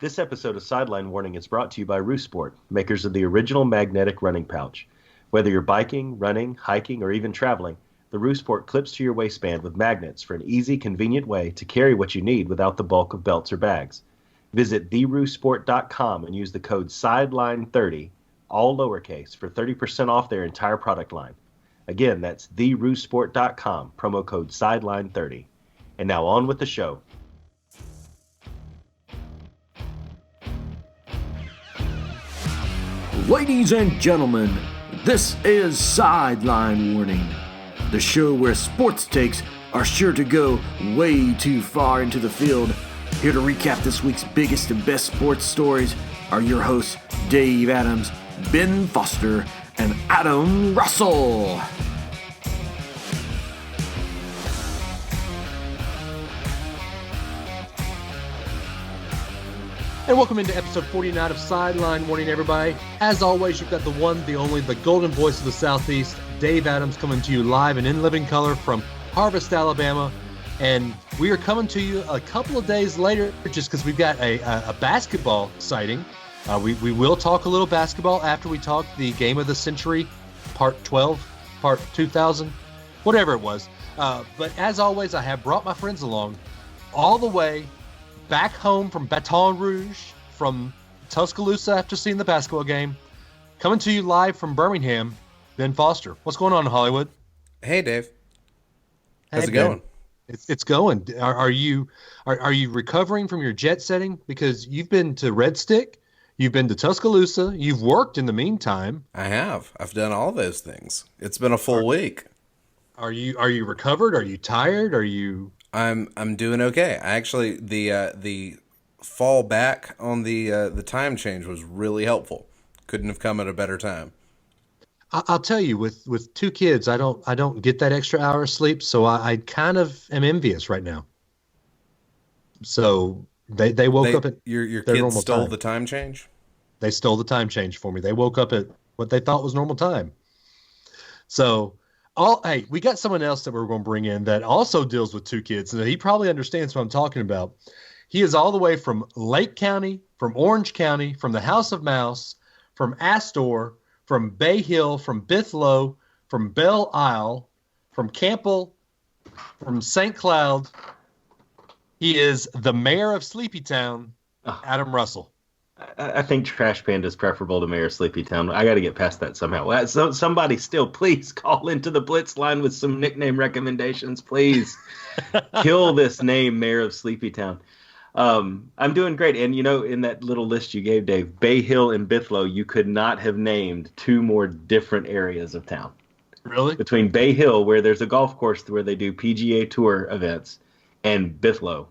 This episode of Sideline Warning is brought to you by Roosport, makers of the original magnetic running pouch. Whether you're biking, running, hiking, or even traveling, the Roosport clips to your waistband with magnets for an easy, convenient way to carry what you need without the bulk of belts or bags. Visit theroosport.com and use the code SIDELINE30, all lowercase, for 30% off their entire product line. Again, that's theroosport.com, promo code SIDELINE30. And now on with the show. Ladies and gentlemen, this is Sideline Warning, the show where sports takes are sure to go way too far into the field. Here to recap this week's biggest and best sports stories are your hosts, Dave Adams, Ben Foster, and Adam Russell. And welcome into episode 49 of Sideline Warning, everybody. As always, you've got the one, the only, the golden voice of the Southeast, Dave Adams, coming to you live and in living color from Harvest, Alabama. And we are coming to you a couple of days later just because we've got a basketball sighting. We will talk a little basketball after we talk the Game of the Century, Part 12, Part 2000, whatever it was. But as always, I have brought my friends along all the way back home from Baton Rouge, from Tuscaloosa after seeing the basketball game. Coming to you live from Birmingham, Ben Foster. What's going on in Hollywood? Hey, Dave. How's it Ben. going? It's going. Are you recovering from your jet setting? Because you've been to Red Stick, you've been to Tuscaloosa, you've worked in the meantime. I have. I've done all those things. It's been a full week. Are you recovered? Are you tired? Are you? I'm doing okay. I actually the fall back on the time change was really helpful. Couldn't have come at a better time. I'll tell you, with two kids, I don't get that extra hour of sleep, so I kind of am envious right now. So they woke up at your their kids normal stole time. the time change? They stole the time change for me. They woke up at what they thought was normal time. So, hey, we got someone else that we're going to bring in that also deals with two kids, and he probably understands what I'm talking about. He is all the way from Lake County, from Orange County, from the House of Mouse, from Astor, from Bay Hill, from Bithlo, from Belle Isle, from Campbell, from St. Cloud. He is the mayor of Sleepytown, Adam Russell. I think Trash Panda is preferable to Mayor Sleepytown. I got to get past that somehow. So somebody still, please call into the Blitz line with some nickname recommendations, please. Kill this name, Mayor of Sleepytown. I'm doing great. And, you know, in that little list you gave, Dave, Bay Hill and Bithlo, you could not have named two more different areas of town. Really? Between Bay Hill, where there's a golf course where they do PGA Tour events, and Bithlo,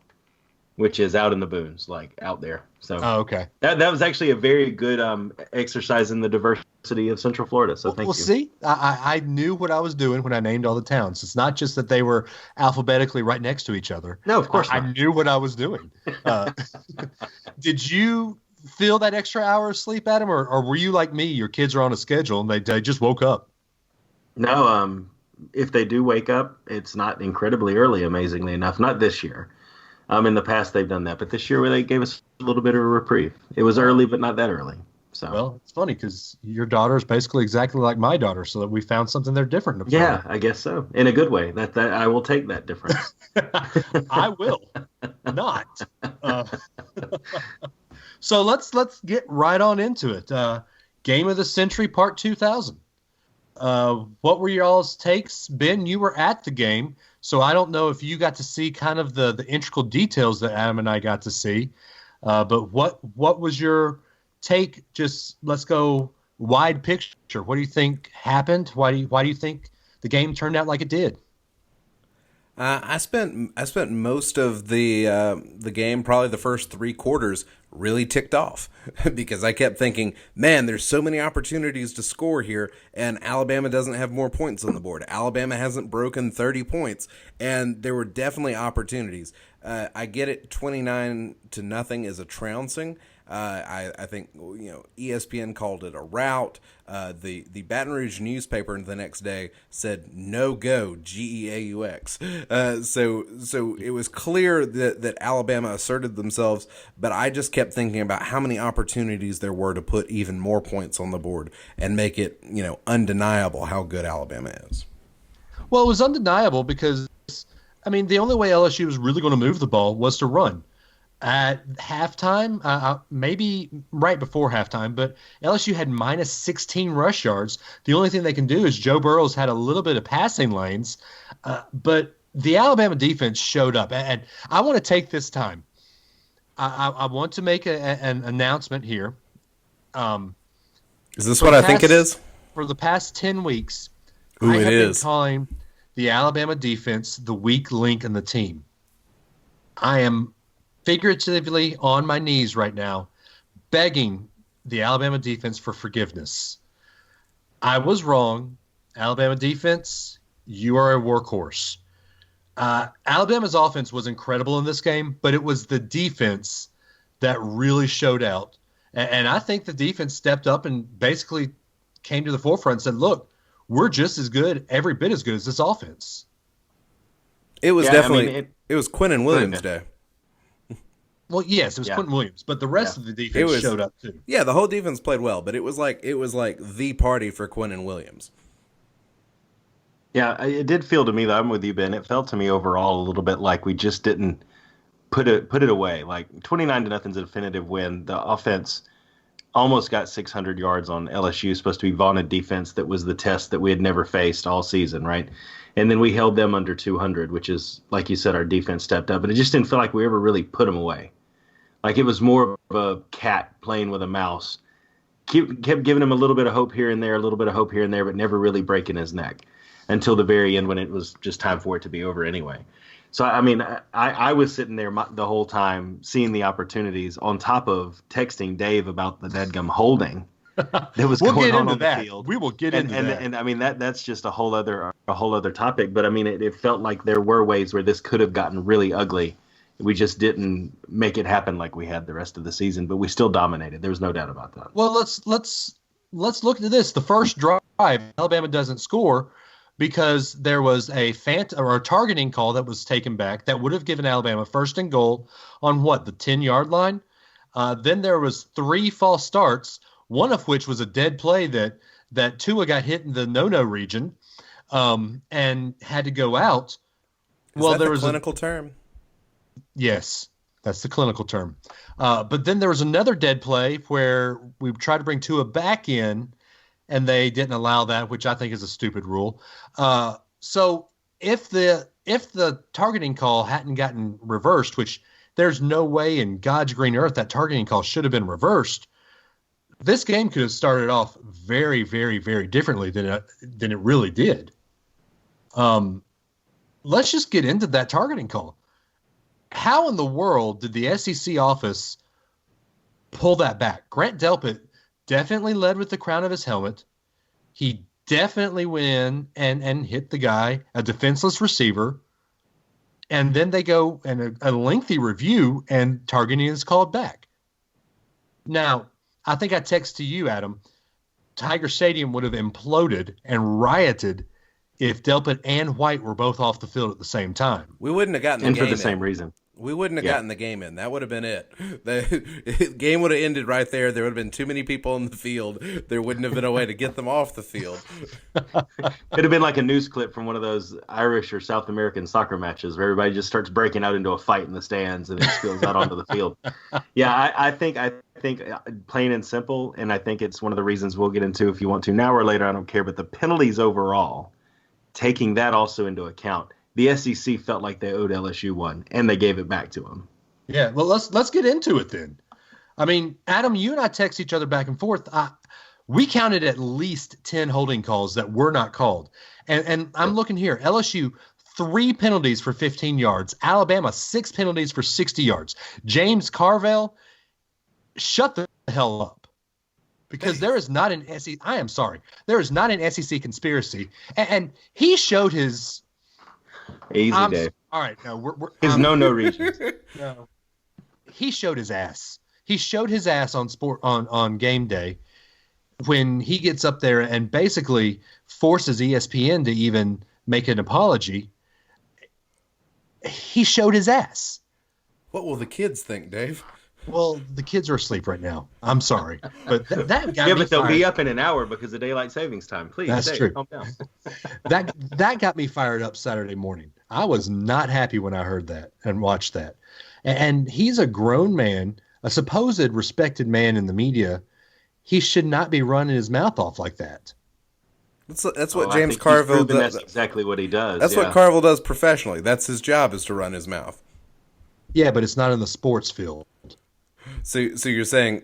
which is out in the boons, like out there. So okay. That was actually a very good exercise in the diversity of Central Florida. So thank you. See, I knew what I was doing when I named all the towns. It's not just that they were alphabetically right next to each other. No, of course I not. knew what I was doing. Did you feel that extra hour of sleep, Adam, or were you like me? Your kids are on a schedule and they just woke up. No, if they do wake up, it's not incredibly early, amazingly enough. Not this year. In the past, they've done that. But this year, they gave us a little bit of a reprieve. It was early, but not that early. So. Well, it's funny because your daughter is basically exactly like my daughter, so that we found something they're different about. Yeah, I guess so. In a good way. That I will take that difference. I will not. So let's get right on into it. Game of the Century, Part 2000. What were y'all's takes? Ben, you were at the game, so I don't know if you got to see kind of the integral details that Adam and I got to see. But what was your take? Just let's go wide picture. What do you think happened? Why do you think the game turned out like it did? I spent most of the game, probably the first three quarters, really ticked off because I kept thinking, man, there's so many opportunities to score here, and Alabama doesn't have more points on the board. Alabama hasn't broken 30 points, and there were definitely opportunities. I get it. 29-0 is a trouncing. I think ESPN called it a rout. The Baton Rouge newspaper the next day said no go GEAUX. So it was clear that Alabama asserted themselves, but I just kept thinking about how many opportunities there were to put even more points on the board and make it undeniable how good Alabama is. Well, it was undeniable because the only way LSU was really going to move the ball was to run. At halftime, maybe right before halftime, but LSU had minus 16 rush yards. The only thing they can do is Joe Burrow's had a little bit of passing lanes, but the Alabama defense showed up. And I want to take this time. I want to make an announcement here. Is this what I think it is? For the past 10 weeks, I have been calling the Alabama defense the weak link in the team. I am figuratively on my knees right now, begging the Alabama defense for forgiveness. I was wrong. Alabama defense, you are a workhorse. Alabama's offense was incredible in this game, but it was the defense that really showed out. And I think the defense stepped up and basically came to the forefront and said, look, we're just as good, every bit as good as this offense. It was definitely it was Quinnen Williams' day. Well, yes, it was Quentin Williams, but the rest of the defense showed up too. Yeah, the whole defense played well, but it was like the party for Quinnen Williams. Yeah, it did feel to me, that I'm with you, Ben. It felt to me overall a little bit like we just didn't put it away. Like 29-0 is a definitive win. The offense almost got 600 yards on LSU, supposed to be vaunted defense that was the test that we had never faced all season, right? And then we held them under 200, which is, like you said, our defense stepped up. But it just didn't feel like we ever really put them away. Like it was more of a cat playing with a mouse. Kept giving him a little bit of hope here and there, but never really breaking his neck until the very end when it was just time for it to be over anyway. So, I was sitting there the whole time seeing the opportunities on top of texting Dave about the deadgum holding that was going on the field. We will get into that. And that's just a whole other topic. But it felt like there were ways where this could have gotten really ugly. We just didn't make it happen like we had the rest of the season, but we still dominated. There was no doubt about that. Well, let's look at this. The first drive, Alabama doesn't score because there was a targeting call that was taken back that would have given Alabama first and goal on the 10-yard line. Then there was 3 false starts, one of which was a dead play that Tua got hit in the no-no region and had to go out. Is that the clinical term? Yes, that's the clinical term. But then there was another dead play where we tried to bring Tua back in, and they didn't allow that, which I think is a stupid rule. So if the targeting call hadn't gotten reversed, which there's no way in God's green earth that targeting call should have been reversed, this game could have started off very, very, very differently than it really did. Let's just get into that targeting call. How in the world did the SEC office pull that back? Grant Delpit definitely led with the crown of his helmet. He definitely went in and hit the guy, a defenseless receiver. And then they go and a lengthy review and targeting is called back. Now, I think I text to you, Adam, Tiger Stadium would have imploded and rioted if Delpit and White were both off the field at the same time. We wouldn't have gotten the game for the same reason. We wouldn't have gotten the game in. That would have been it. The game would have ended right there. There would have been too many people in the field. There wouldn't have been a way to get them off the field. It'd have been like a news clip from one of those Irish or South American soccer matches where everybody just starts breaking out into a fight in the stands and then spills out onto the field. Yeah, I think plain and simple, and I think it's one of the reasons we'll get into if you want to now or later, I don't care, but the penalties overall, taking that also into account, the SEC felt like they owed LSU one, and they gave it back to them. Yeah, well, let's get into it then. I mean, Adam, you and I text each other back and forth. We counted at least 10 holding calls that were not called. And I'm looking here. LSU, 3 penalties for 15 yards. Alabama, 6 penalties for 60 yards. James Carvell, shut the hell up. Because there is not an SEC – I am sorry. There is not an SEC conspiracy. And he showed his – Easy, Dave. All right, no, we're His no regions. no. He showed his ass. He showed his ass on game day when he gets up there and basically forces ESPN to even make an apology. He showed his ass. What will the kids think, Dave? Well, the kids are asleep right now. I'm sorry, but that got me but they'll fired. be up in an hour because of daylight savings time. Please, That's Dave, true. calm down. That got me fired up Saturday morning. I was not happy when I heard that and watched that. And he's a grown man, a supposed respected man in the media. He should not be running his mouth off like that. That's what James Carville does. That's exactly what he does. That's what Carville does professionally. That's his job, is to run his mouth. Yeah, but it's not in the sports field. So you're saying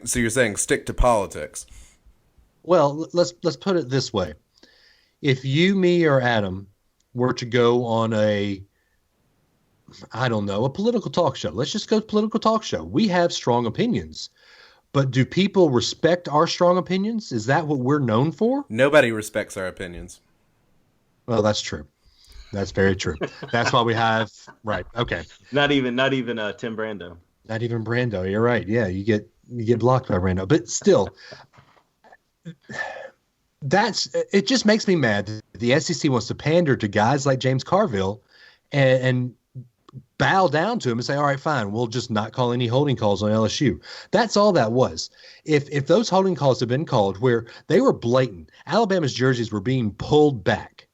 stick to politics. Well, let's put it this way. If you, me, or Adam were to go on a political talk show. Let's just go political talk show. We have strong opinions. But do people respect our strong opinions? Is that what we're known for? Nobody respects our opinions. Well, that's true. That's very true. That's why we have right. Okay. Not even Tim Brando. Not even Brando. You're right. Yeah, you get blocked by Brando. But still, it just makes me mad that the SEC wants to pander to guys like James Carville and bow down to him and say, all right, fine, we'll just not call any holding calls on LSU. That's all that was. If those holding calls had been called where they were blatant, Alabama's jerseys were being pulled back.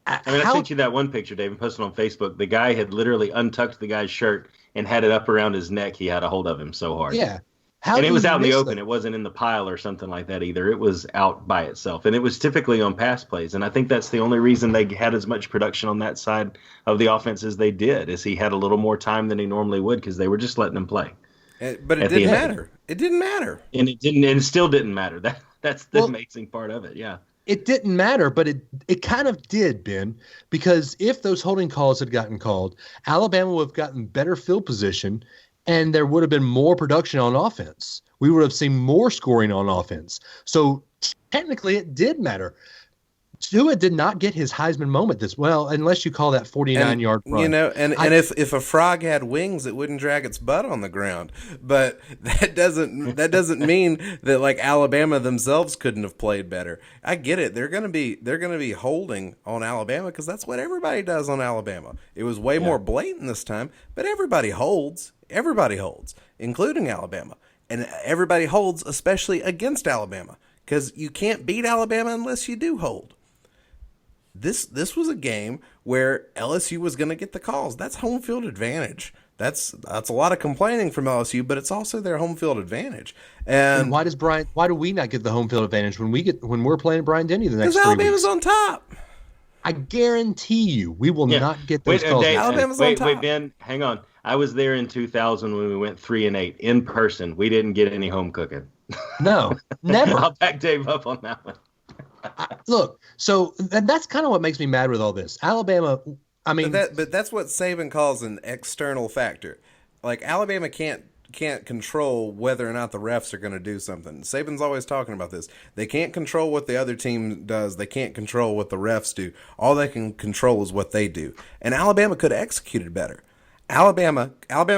I sent you that one picture, Dave, and posted on Facebook. The guy had literally untucked the guy's shirt and had it up around his neck. He had a hold of him so hard. Yeah. And it was out in the open. It wasn't in the pile or something like that either. It was out by itself. And it was typically on pass plays. And I think that's the only reason they had as much production on that side of the offense as they did, is he had a little more time than he normally would because they were just letting him play. But it didn't matter. It didn't matter. And it still didn't matter. That's the amazing part of it, yeah. It didn't matter, but it kind of did, Ben, because if those holding calls had gotten called, Alabama would have gotten better field position, and there would have been more production on offense. We would have seen more scoring on offense. So technically it did matter. Tua did not get his Heisman moment unless you call that 49-yard run. And if a frog had wings, it wouldn't drag its butt on the ground. But that doesn't mean that like Alabama themselves couldn't have played better. I get it. They're gonna be holding on Alabama because that's what everybody does on Alabama. It was way more blatant this time, but everybody holds. Everybody holds, including Alabama, and everybody holds, especially against Alabama, because you can't beat Alabama unless you do hold. This was a game where LSU was going to get the calls. That's home field advantage. That's a lot of complaining from LSU, but it's also their home field advantage. And why do we not get the home field advantage when we're playing Bryant-Denny the next 3 weeks? Because Alabama's on top. I guarantee you, we will not get those calls. Alabama's on top. Wait, Ben, hang on. I was there in 2000 when we went 3-8 in person. We didn't get any home cooking. No, never. I'll back Dave up on that one. Look, so that's kind of what makes me mad with all this. Alabama, I mean, but that's what Saban calls an external factor. Like Alabama can't control whether or not the refs are going to do something. Saban's always talking about this. They can't control what the other team does. They can't control what the refs do. All they can control is what they do. And Alabama could have executed better. Alabama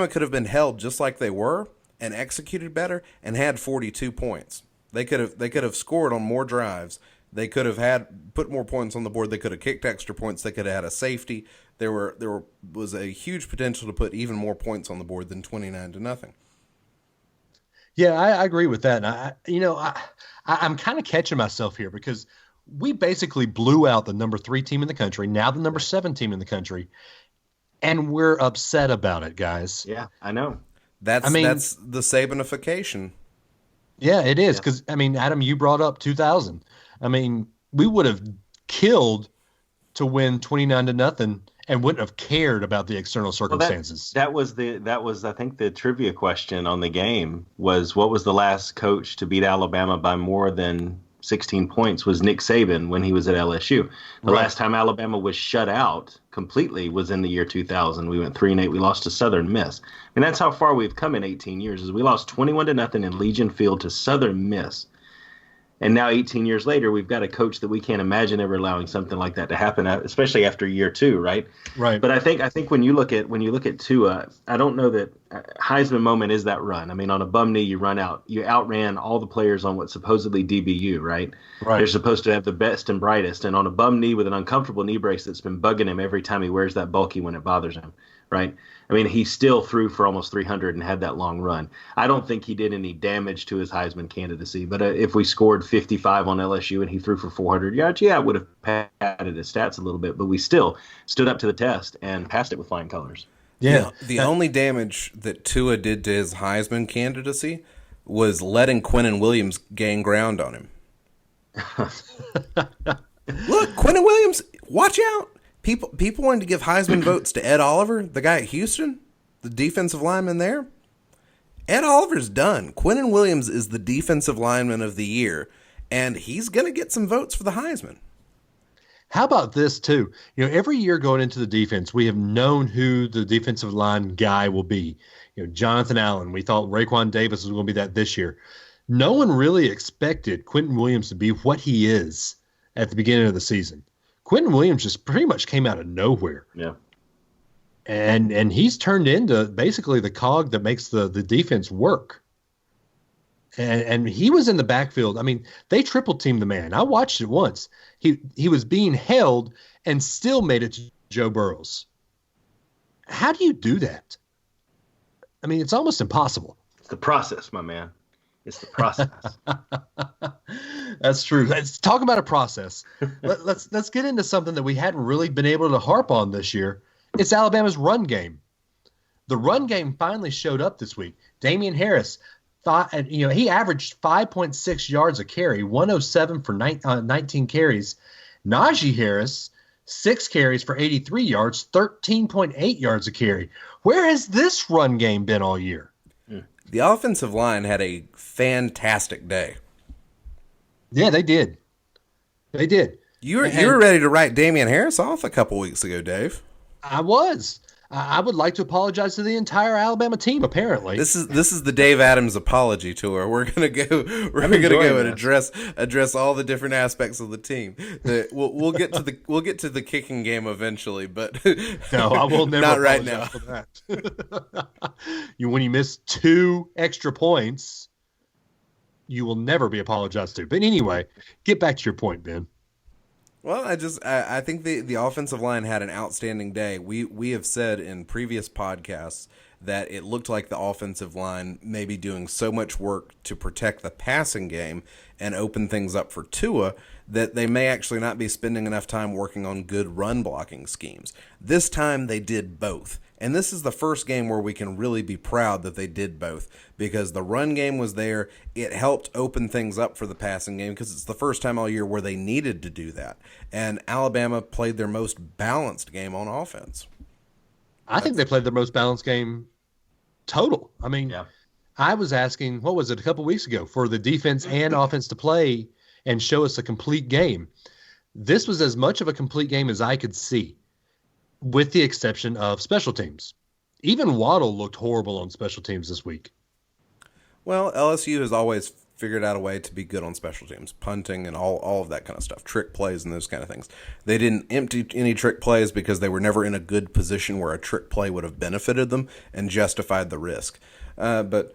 could have been held just like they were and executed better and had 42 points. They could have scored on more drives. They could have put more points on the board. They could have kicked extra points. They could have had a safety. There was a huge potential to put even more points on the board than 29-0. Yeah, I agree with that. And I'm kind of catching myself here because we basically blew out the number 3 team in the country, now the number 7 team in the country, and we're upset about it, guys. Yeah, I know. That's the Sabanification. Yeah, it is because Adam, you brought up 2000. We would have killed to win 29-0 and wouldn't have cared about the external circumstances. That was I think the trivia question on the game was, what was the last coach to beat Alabama by more than 16 points? Was Nick Saban when he was at LSU. The last time Alabama was shut out completely was in the year 2000. We went 3-8. We lost to Southern Miss. That's how far we've come in 18 years. Is we lost 21-0 in Legion Field to Southern Miss. And now 18 years later, we've got a coach that we can't imagine ever allowing something like that to happen, especially after year two, right? Right. But I think when you look at Tua, I don't know that Heisman moment is that run. I mean, on a bum knee, you outran all the players on what's supposedly DBU, right? Right. They're supposed to have the best and brightest, and on a bum knee with an uncomfortable knee brace that's been bugging him every time he wears that bulky when it bothers him, right? I mean, he still threw for almost 300 and had that long run. I don't think he did any damage to his Heisman candidacy, but if we scored 55 on LSU and he threw for 400 yards, yeah, it would have padded his stats a little bit, but we still stood up to the test and passed it with flying colors. Yeah. The only damage that Tua did to his Heisman candidacy was letting Quinnen Williams gain ground on him. Look, Quinnen Williams, watch out. People wanted to give Heisman votes to Ed Oliver, the guy at Houston, the defensive lineman there. Ed Oliver's done. Quinnen Williams is the defensive lineman of the year, and he's going to get some votes for the Heisman. How about this, too? You know, every year going into the defense, we have known who the defensive line guy will be. You know, Jonathan Allen, we thought Raekwon Davis was going to be that this year. No one really expected Quentin Williams to be what he is at the beginning of the season. Quentin Williams just pretty much came out of nowhere. Yeah. And he's turned into basically the cog that makes the defense work. And he was in the backfield. I mean, they triple teamed the man. I watched it once. He was being held and still made it to Joe Burrows. How do you do that? I mean, it's almost impossible. It's the process, my man. It's the process. That's true. Let's talk about a process. Let's get into something that we hadn't really been able to harp on this year. It's Alabama's run game. The run game finally showed up this week. Damian Harris, he averaged 5.6 yards a carry, 107 for 19 carries. Najee Harris, 6 carries for 83 yards, 13.8 yards a carry. Where has this run game been all year? The offensive line had a fantastic day. Yeah, they did. They did. You were ready to write Damian Harris off a couple weeks ago, Dave. I was. I would like to apologize to the entire Alabama team. Apparently, this is the Dave Adams apology tour. We're gonna go and address all the different aspects of the team. We'll get to the kicking game eventually, but no, I will never. Not right now. For that. When you miss 2 extra points, you will never be apologized to. But anyway, get back to your point, Ben. Well, I think the offensive line had an outstanding day. We have said in previous podcasts that it looked like the offensive line may be doing so much work to protect the passing game and open things up for Tua that they may actually not be spending enough time working on good run blocking schemes. This time they did both. And this is the first game where we can really be proud that they did both, because the run game was there. It helped open things up for the passing game because it's the first time all year where they needed to do that. And Alabama played their most balanced game on offense. I think they played their most balanced game total. I mean, yeah. I was asking, what was it, a couple weeks ago, for the defense and offense to play and show us a complete game. This was as much of a complete game as I could see, with the exception of special teams. Even Waddle looked horrible on special teams this week. Well, LSU has always figured out a way to be good on special teams, punting and all of that kind of stuff, trick plays and those kind of things. They didn't empty any trick plays because they were never in a good position where a trick play would have benefited them and justified the risk. But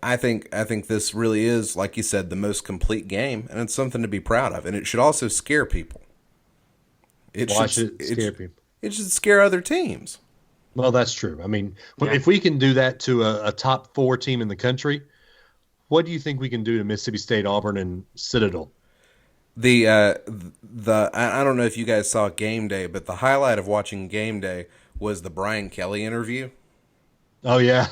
I think this really is, like you said, the most complete game, and it's something to be proud of. And it should also scare people. Why should it scare people? It should scare other teams. Well, that's true. I mean, if we can do that to a top 4 team in the country, what do you think we can do to Mississippi State, Auburn, and Citadel? I don't know if you guys saw Game Day, but the highlight of watching Game Day was the Brian Kelly interview. Oh yeah.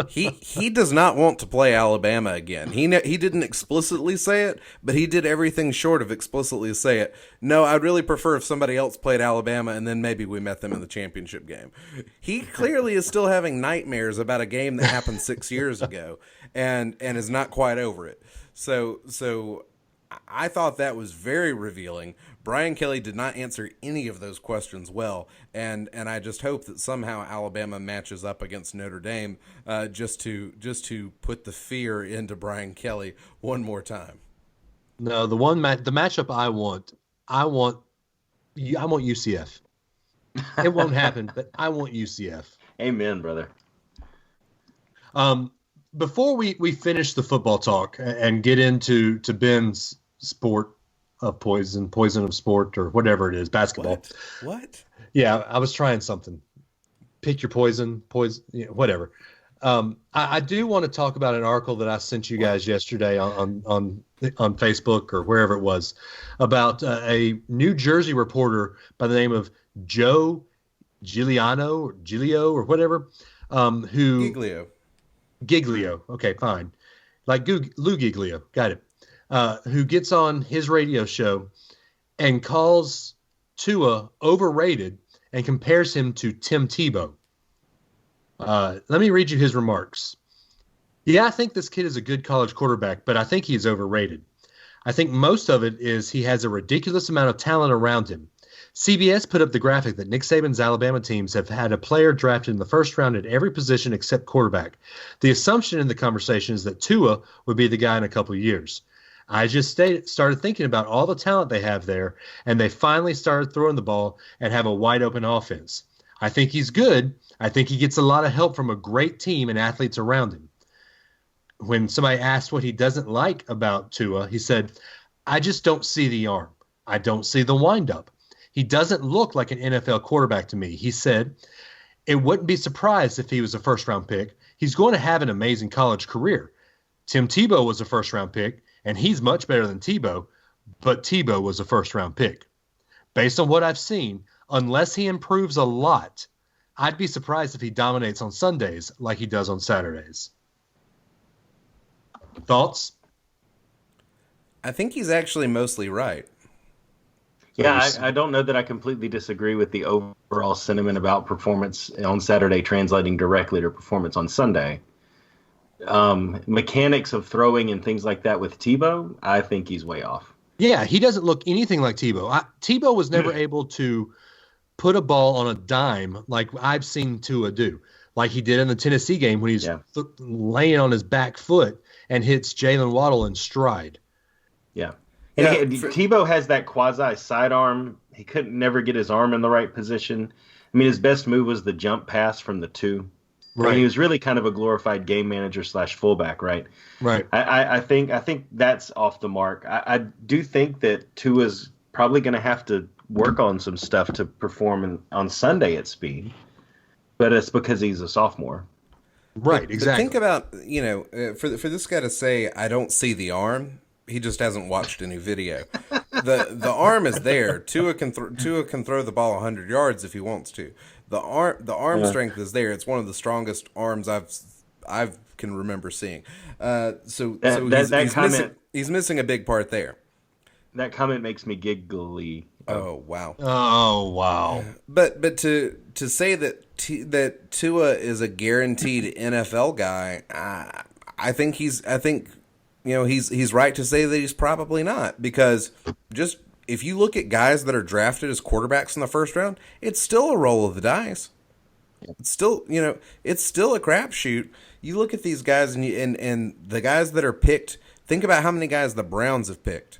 he does not want to play Alabama again. He didn't explicitly say it, but he did everything short of explicitly say it. No, I'd really prefer if somebody else played Alabama and then maybe we met them in the championship game. He clearly is still having nightmares about a game that happened 6 years ago and is not quite over it. So I thought that was very revealing. Brian Kelly did not answer any of those questions well, and I just hope that somehow Alabama matches up against Notre Dame just to put the fear into Brian Kelly one more time. No, the matchup I want UCF. It won't happen, but I want UCF. Amen, brother. Before we finish the football talk and get into Ben's sport of poison of sport, or whatever it is, basketball. What? Yeah, I was trying something. Pick your poison, whatever. I do want to talk about an article that I sent you guys yesterday on Facebook or wherever it was about a New Jersey reporter by the name of Joe Giglio or whatever, who Giglio. Okay, fine. Like Lou Giglio, got it. Who gets on his radio show and calls Tua overrated and compares him to Tim Tebow. Let me read you his remarks. Yeah, I think this kid is a good college quarterback, but I think he is overrated. I think most of it is he has a ridiculous amount of talent around him. CBS put up the graphic that Nick Saban's Alabama teams have had a player drafted in the first round at every position except quarterback. The assumption in the conversation is that Tua would be the guy in a couple of years. I just started thinking about all the talent they have there, and they finally started throwing the ball and have a wide open offense. I think he's good. I think he gets a lot of help from a great team and athletes around him. When somebody asked what he doesn't like about Tua, he said, I just don't see the arm. I don't see the windup. He doesn't look like an NFL quarterback to me. He said, it wouldn't be surprised if he was a first-round pick. He's going to have an amazing college career. Tim Tebow was a first-round pick, and he's much better than Tebow, but Tebow was a first-round pick. Based on what I've seen, unless he improves a lot, I'd be surprised if he dominates on Sundays like he does on Saturdays. Thoughts? I think he's actually mostly right. Yeah, I don't know that I completely disagree with the overall sentiment about performance on Saturday translating directly to performance on Sunday. Mechanics of throwing and things like that with Tebow, I think he's way off. Yeah, he doesn't look anything like Tebow. Tebow was never able to put a ball on a dime like I've seen Tua do, like he did in the Tennessee game when he's laying on his back foot and hits Jalen Waddle in stride. Yeah. And Tebow has that quasi sidearm. He couldn't never get his arm in the right position. I mean, his best move was the jump pass from the 2. Right. I mean, he was really kind of a glorified game manager / fullback, right? Right. I think that's off the mark. I do think that Tua's probably going to have to work on some stuff to perform on Sunday at speed, but it's because he's a sophomore. Right, exactly. But think about, for this guy to say, I don't see the arm, he just hasn't watched any video. The arm is there. Tua can throw the ball 100 yards if he wants to. The arm strength is there. It's one of the strongest arms I can remember seeing. He's missing a big part there. That comment makes me giggly. Oh wow. Oh wow. But to say that Tua is a guaranteed NFL guy, I think he's right to say that he's probably not, because just if you look at guys that are drafted as quarterbacks in the first round, it's still a roll of the dice. It's still, it's still a crapshoot. You look at these guys and the guys that are picked. Think about how many guys the Browns have picked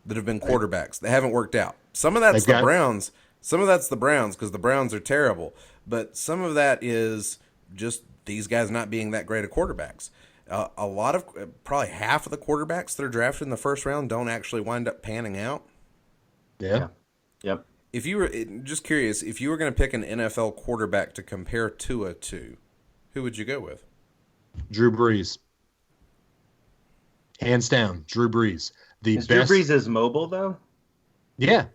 that have been quarterbacks that haven't worked out. Some of that's the Browns. Some of that's the Browns because the Browns are terrible. But some of that is just these guys not being that great of quarterbacks. A lot of, probably half of the quarterbacks that are drafted in the first round don't actually wind up panning out. Yeah. Yep. If you were just curious, if you were going to pick an NFL quarterback to compare Tua to, who would you go with? Drew Brees. Hands down, Drew Brees. Drew Brees is mobile, though? Yeah.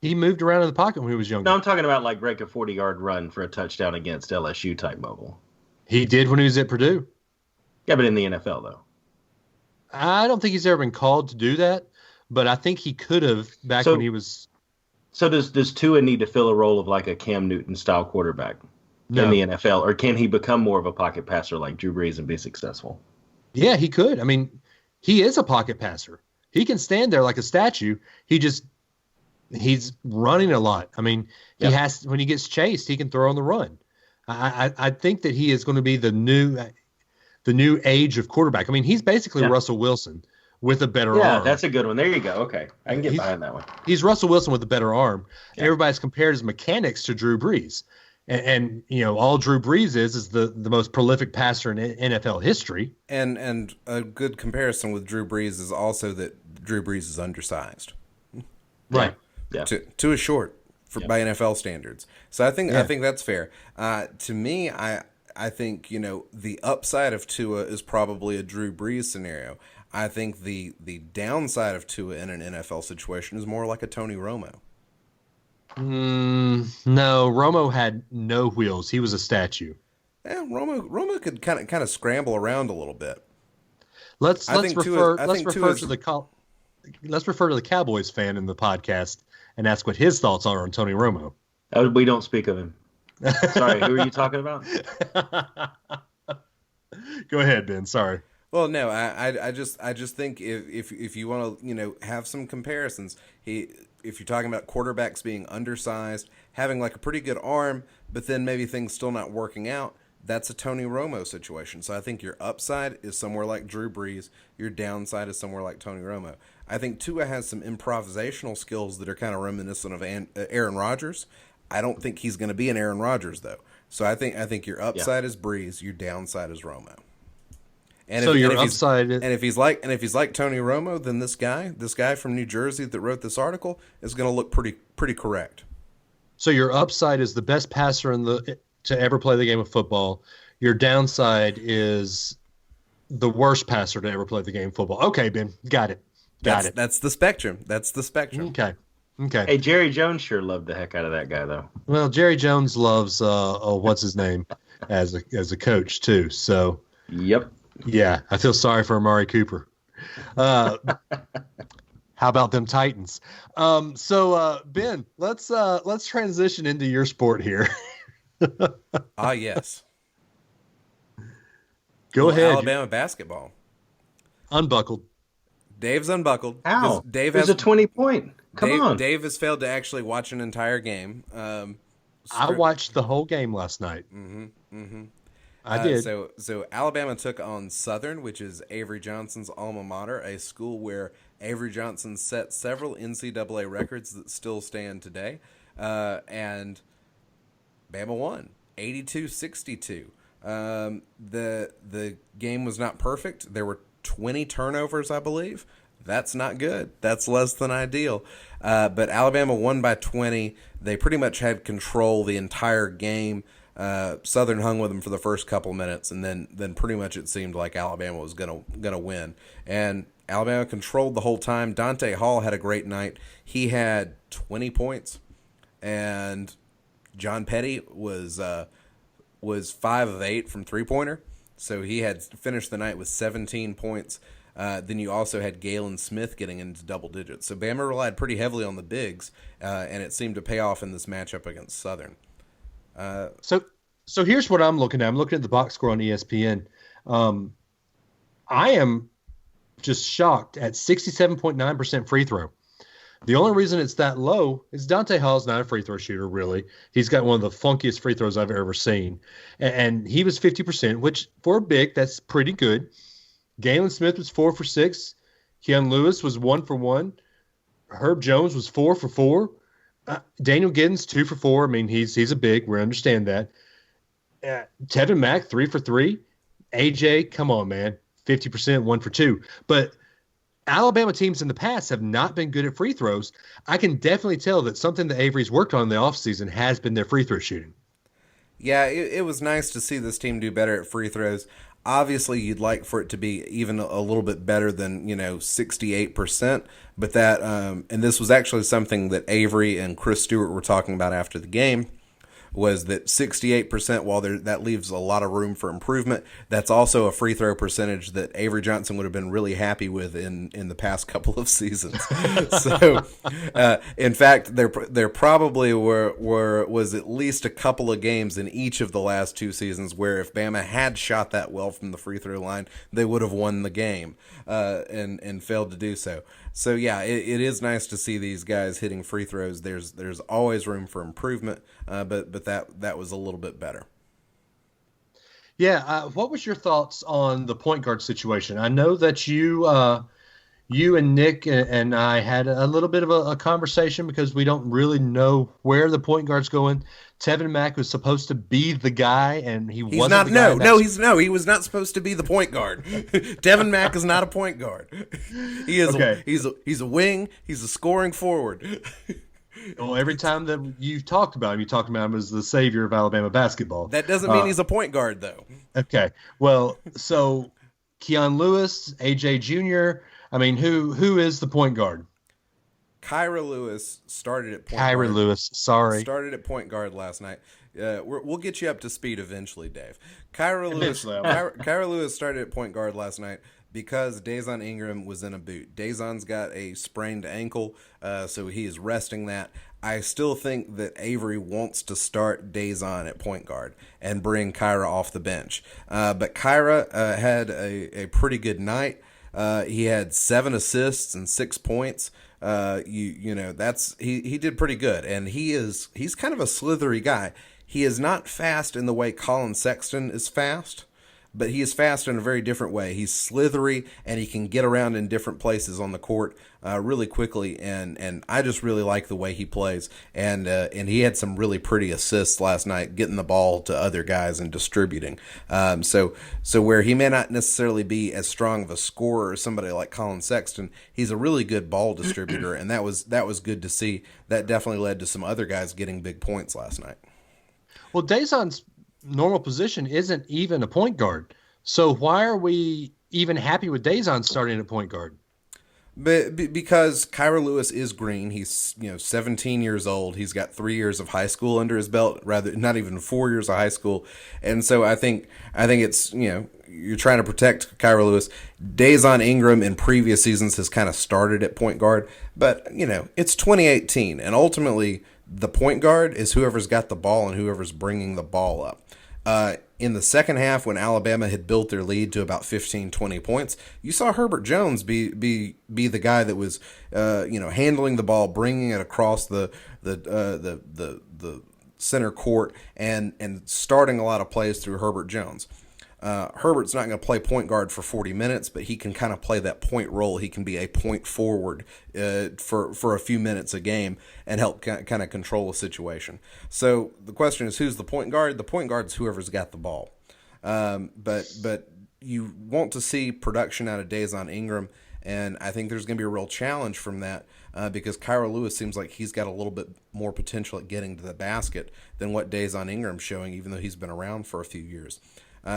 He moved around in the pocket when he was younger. No, I'm talking about like break a 40-yard run for a touchdown against LSU type mobile. He did when he was at Purdue. Yeah, but in the NFL, though. I don't think he's ever been called to do that, but I think he could have back when he was. So does Tua need to fill a role of like a Cam Newton-style quarterback in the NFL, or can he become more of a pocket passer like Drew Brees and be successful? Yeah, he could. I mean, he is a pocket passer. He can stand there like a statue. He's running a lot. I mean, he has, when he gets chased, he can throw on the run. I think that he is going to be the new age of quarterback. I mean, he's basically Russell Wilson, with a better Yeah, arm. that's a good one. There you go. Okay, I can get He's- behind that one. He's Russell Wilson with a better arm. Yeah. Everybody's compared his mechanics to Drew Brees. And all Drew Brees is the most prolific passer in NFL history. And a good comparison with Drew Brees is also that Drew Brees is undersized. Right. Yeah. To a short by NFL standards. So I think that's fair. To me, I think the upside of Tua is probably a Drew Brees scenario. I think the downside of Tua in an NFL situation is more like a Tony Romo. No, Romo had no wheels. He was a statue. Yeah, Romo could kind of scramble around a little bit. Let's refer to the Cowboys fan in the podcast and ask what his thoughts are on Tony Romo. We don't speak of him. Sorry, who are you talking about? Go ahead, Ben. Sorry. Well, no, I just think if you want to have some comparisons, if you're talking about quarterbacks being undersized, having like a pretty good arm, but then maybe things still not working out, that's a Tony Romo situation. So I think your upside is somewhere like Drew Brees, your downside is somewhere like Tony Romo. I think Tua has some improvisational skills that are kind of reminiscent of Aaron Rodgers. I don't think he's going to be an Aaron Rodgers though. So I think your upside is Brees, your downside is Romo. And if he's like Tony Romo, then this guy from New Jersey that wrote this article is going to look pretty correct. So your upside is the best passer to ever play the game of football. Your downside is the worst passer to ever play the game of football. Okay, Ben, got it. That's the spectrum. Okay. Hey, Jerry Jones sure loved the heck out of that guy, though. Well, Jerry Jones loves what's his name as a coach too. So. Yep. Yeah, I feel sorry for Amari Cooper. How about them Titans? So Ben, let's transition into your sport here. Yes. Go ahead. Alabama basketball. Unbuckled. Dave's unbuckled. Ow. Dave has a 20-point. Come on. Dave has failed to actually watch an entire game. I watched the whole game last night. I did. So Alabama took on Southern, which is Avery Johnson's alma mater, a school where Avery Johnson set several NCAA records that still stand today. And Bama won 82-62. The game was not perfect. There were 20 turnovers, I believe. That's not good. That's less than ideal. But Alabama won by 20. They pretty much had control the entire game. Southern hung with them for the first couple minutes, and then pretty much it seemed like Alabama was gonna win. And Alabama controlled the whole time. Dante Hall had a great night. He had 20 points, and John Petty was 5 of 8 from 3-pointer. So he had finished the night with 17 points. Then you also had Galen Smith getting into double digits. So Bama relied pretty heavily on the bigs, and it seemed to pay off in this matchup against Southern. So here's what I'm looking at. I'm looking at the box score on ESPN. I am just shocked at 67.9% free throw. The only reason it's that low is Dante Hall's not a free throw shooter, really. He's got one of the funkiest free throws I've ever seen. And he was 50%, which for a big, that's pretty good. Galen Smith was 4 for 6. Keon Lewis was 1 for 1. Herb Jones was 4 for 4. Daniel Giddens 2 for 4. I mean, he's a big. We understand that. Tevin Mack 3 for 3. AJ, come on, man, 50%, 1 for 2. But Alabama teams in the past have not been good at free throws. I can definitely tell that something that Avery's worked on in the offseason has been their free throw shooting. Yeah, it was nice to see this team do better at free throws. Obviously, you'd like for it to be even a little bit better than 68%. But that, and this was actually something that Avery and Chris Stewart were talking about after the game, was that 68%, while that leaves a lot of room for improvement, that's also a free throw percentage that Avery Johnson would have been really happy with in the past couple of seasons. So, in fact, there probably was at least a couple of games in each of the last 2 seasons where if Bama had shot that well from the free throw line, they would have won the game, and failed to do so. So yeah, it is nice to see these guys hitting free throws. There's always room for improvement, but that was a little bit better. Yeah, what was your thoughts on the point guard situation? I know that you you and Nick and I had a little bit of a conversation because we don't really know where the point guard's going. Tevin Mack was supposed to be the guy, and he He's wasn't not. the guy. He was not supposed to be the point guard. Devin Mack is not a point guard. He is. Okay. He's a wing. He's a scoring forward. Well, every time that you've talked about him, you talked about him as the savior of Alabama basketball. That doesn't mean he's a point guard, though. Okay. Well, so Keon Lewis, AJ Jr. I mean, who is the point guard? Kyra Lewis started at point guard. Kyra Lewis, sorry. Started at point guard last night. We'll get you up to speed eventually, Dave. Kyra Lewis started at point guard last night because Dazon Ingram was in a boot. Dazon's got a sprained ankle, so he is resting that. I still think that Avery wants to start Dazon at point guard and bring Kyra off the bench. But Kyra had a pretty good night. He had 7 assists and 6 points. He did pretty good, and he's kind of a slithery guy. He is not fast in the way Colin Sexton is fast, but he is fast in a very different way. He's slithery, and he can get around in different places on the court really quickly, and I just really like the way he plays. And he had some really pretty assists last night, getting the ball to other guys and distributing. So where he may not necessarily be as strong of a scorer as somebody like Colin Sexton, he's a really good ball distributor, and that was good to see. That definitely led to some other guys getting big points last night. Well, Dazon's normal position isn't even a point guard. So why are we even happy with Dazon starting at point guard? Because Kyra Lewis is green. He's 17 years old. He's got 3 years of high school under his belt, rather not even 4 years of high school. And so I think it's you're trying to protect Kyra Lewis. Dazon Ingram in previous seasons has kind of started at point guard, but it's 2018, and ultimately the point guard is whoever's got the ball and whoever's bringing the ball up. In the second half, when Alabama had built their lead to about 15, 20 points, you saw Herbert Jones be the guy that was, handling the ball, bringing it across the center court, and starting a lot of plays through Herbert Jones. Herbert's not going to play point guard for 40 minutes, but he can kind of play that point role. He can be a point forward for a few minutes a game and help kind of control a situation. So the question is, who's the point guard? The point guard is whoever's got the ball. But you want to see production out of Dazon Ingram, and I think there's going to be a real challenge from that because Kyra Lewis seems like he's got a little bit more potential at getting to the basket than what Dazon Ingram's showing, even though he's been around for a few years.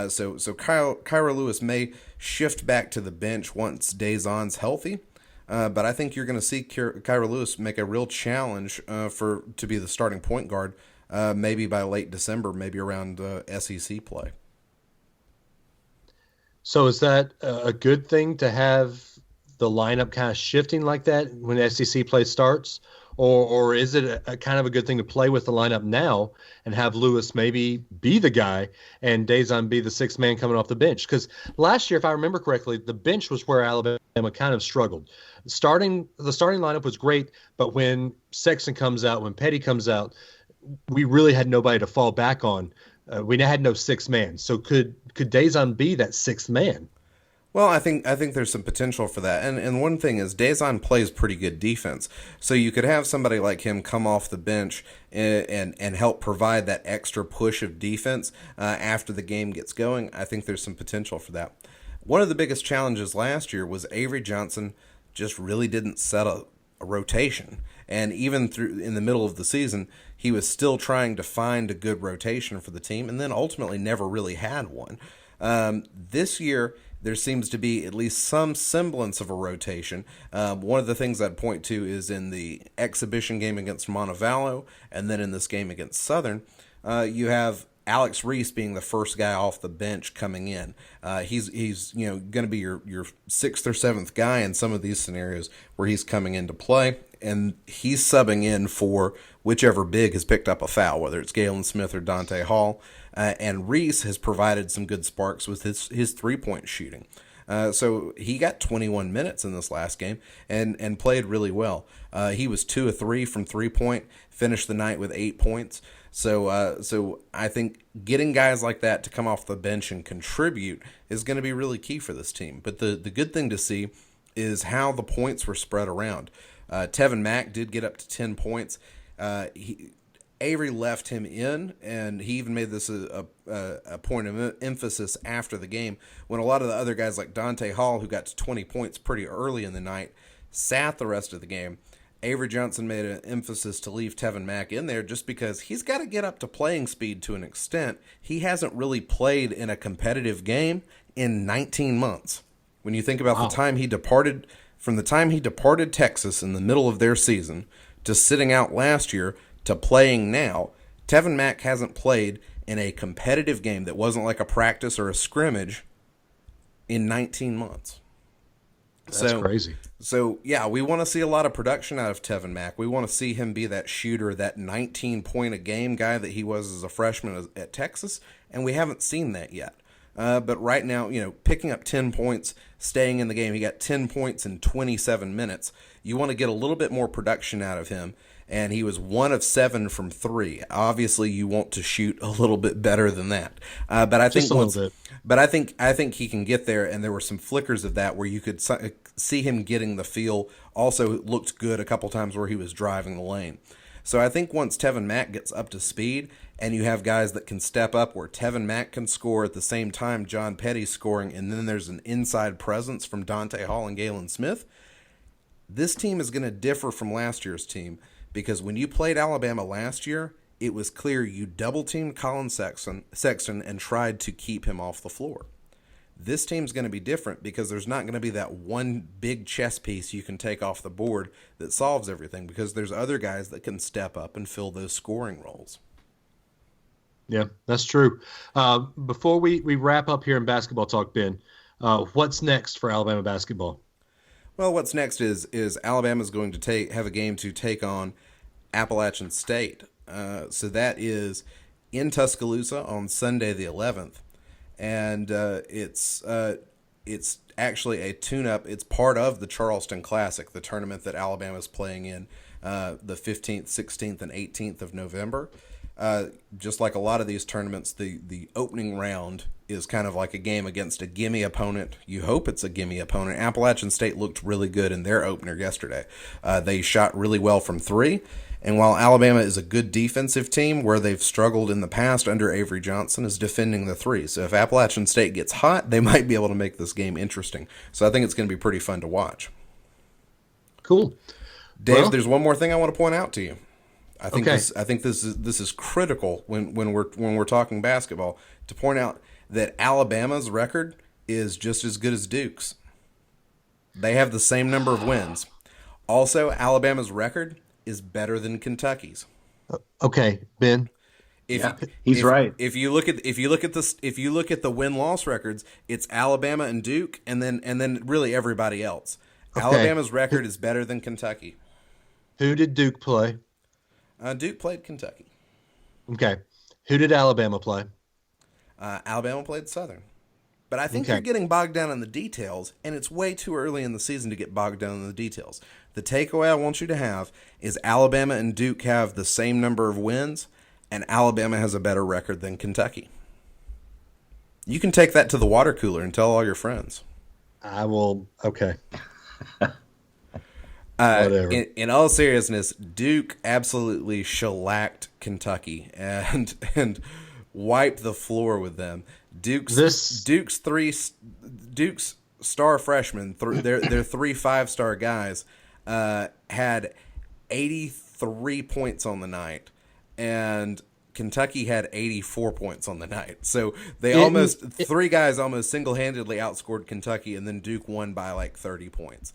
So Kyra Lewis may shift back to the bench once Dazon's healthy, but I think you're going to see Kyra Lewis make a real challenge to be the starting point guard, maybe by late December, maybe around SEC play. So is that a good thing to have the lineup kind of shifting like that when SEC play starts? Or is it a kind of a good thing to play with the lineup now and have Lewis maybe be the guy and Dazon be the sixth man coming off the bench? Because last year, if I remember correctly, the bench was where Alabama kind of struggled. The starting lineup was great, but when Sexton comes out, when Petty comes out, we really had nobody to fall back on. We had no sixth man. So could Dazon be that sixth man? Well, I think there's some potential for that. And one thing is Dazon plays pretty good defense. So you could have somebody like him come off the bench and help provide that extra push of defense after the game gets going. I think there's some potential for that. One of the biggest challenges last year was Avery Johnson just really didn't set a rotation. And even in the middle of the season, he was still trying to find a good rotation for the team and then ultimately never really had one. This year, there seems to be at least some semblance of a rotation. One of the things I'd point to is in the exhibition game against Montevallo, and then in this game against Southern, you have Alex Reese being the first guy off the bench coming in. He's going to be your sixth or seventh guy in some of these scenarios where he's coming into play, and he's subbing in for whichever big has picked up a foul, whether it's Galen Smith or Dante Hall. And Reese has provided some good sparks with his three-point shooting. So he got 21 minutes in this last game and played really well. He was 2 of 3 from three-point, finished the night with 8 points. So I think getting guys like that to come off the bench and contribute is going to be really key for this team. But the good thing to see is how the points were spread around. Tevin Mack did get up to 10 points. Avery left him in, and he even made this a point of emphasis after the game when a lot of the other guys like Dante Hall, who got to 20 points pretty early in the night, sat the rest of the game. Avery Johnson made an emphasis to leave Tevin Mack in there just because he's got to get up to playing speed to an extent. He hasn't really played in a competitive game in 19 months. When you think about the time he departed, from the time he departed Texas in the middle of their season to sitting out last year to playing now, Tevin Mack hasn't played in a competitive game that wasn't like a practice or a scrimmage in 19 months. That's crazy. So, yeah, we want to see a lot of production out of Tevin Mack. We want to see him be that shooter, that 19-point-a-game guy that he was as a freshman at Texas, and we haven't seen that yet. But right now, picking up 10 points, staying in the game, he got 10 points in 27 minutes. You want to get a little bit more production out of him, and he was 1 of 7 from 3. Obviously, you want to shoot a little bit better than that. But I think just a little bit. But I think he can get there, and there were some flickers of that where you could see him getting the feel. Also, it looked good a couple times where he was driving the lane. So I think once Tevin Mack gets up to speed, and you have guys that can step up where Tevin Mack can score at the same time John Petty's scoring, and then there's an inside presence from Dante Hall and Galen Smith, this team is going to differ from last year's team, because when you played Alabama last year, it was clear you double-teamed Colin Sexton and tried to keep him off the floor. This team's going to be different because there's not going to be that one big chess piece you can take off the board that solves everything, because there's other guys that can step up and fill those scoring roles. Yeah, that's true. Before we wrap up here in basketball talk, Ben, what's next for Alabama basketball? Well, what's next is Alabama's going to have a game to take on Appalachian State. So that is in Tuscaloosa on Sunday the 11th. And it's actually a tune-up. It's part of the Charleston Classic, the tournament that Alabama's playing in the 15th, 16th, and 18th of November. Just like a lot of these tournaments, the opening round is kind of like a game against a gimme opponent. You hope it's a gimme opponent. Appalachian State looked really good in their opener yesterday. They shot really well from 3. And while Alabama is a good defensive team, where they've struggled in the past under Avery Johnson is defending the 3. So if Appalachian State gets hot, they might be able to make this game interesting. So I think it's going to be pretty fun to watch. Cool. Dave, there's one more thing I want to point out to you. I think Okay. this is critical when we're talking basketball, to point out that Alabama's record is just as good as Duke's. They have the same number of wins. Also, Alabama's record is better than Kentucky's. Okay, Ben. He's right. If you look at the win-loss records, it's Alabama and Duke, and then really everybody else. Okay. Alabama's record is better than Kentucky. Who did Duke play? Duke played Kentucky. Okay. Who did Alabama play? Alabama played Southern. But I think Okay. you're getting bogged down in the details, and it's way too early in the season to get bogged down in the details. The takeaway I want you to have is Alabama and Duke have the same number of wins, and Alabama has a better record than Kentucky. You can take that to the water cooler and tell all your friends. I will. Okay. Whatever. In all seriousness, Duke absolutely shellacked Kentucky and wiped the floor with them. Duke's star freshmen, their 3 5-star guys, had 83 points on the night, and Kentucky had 84 points on the night. So three guys almost single-handedly outscored Kentucky, and then Duke won by like 30 points.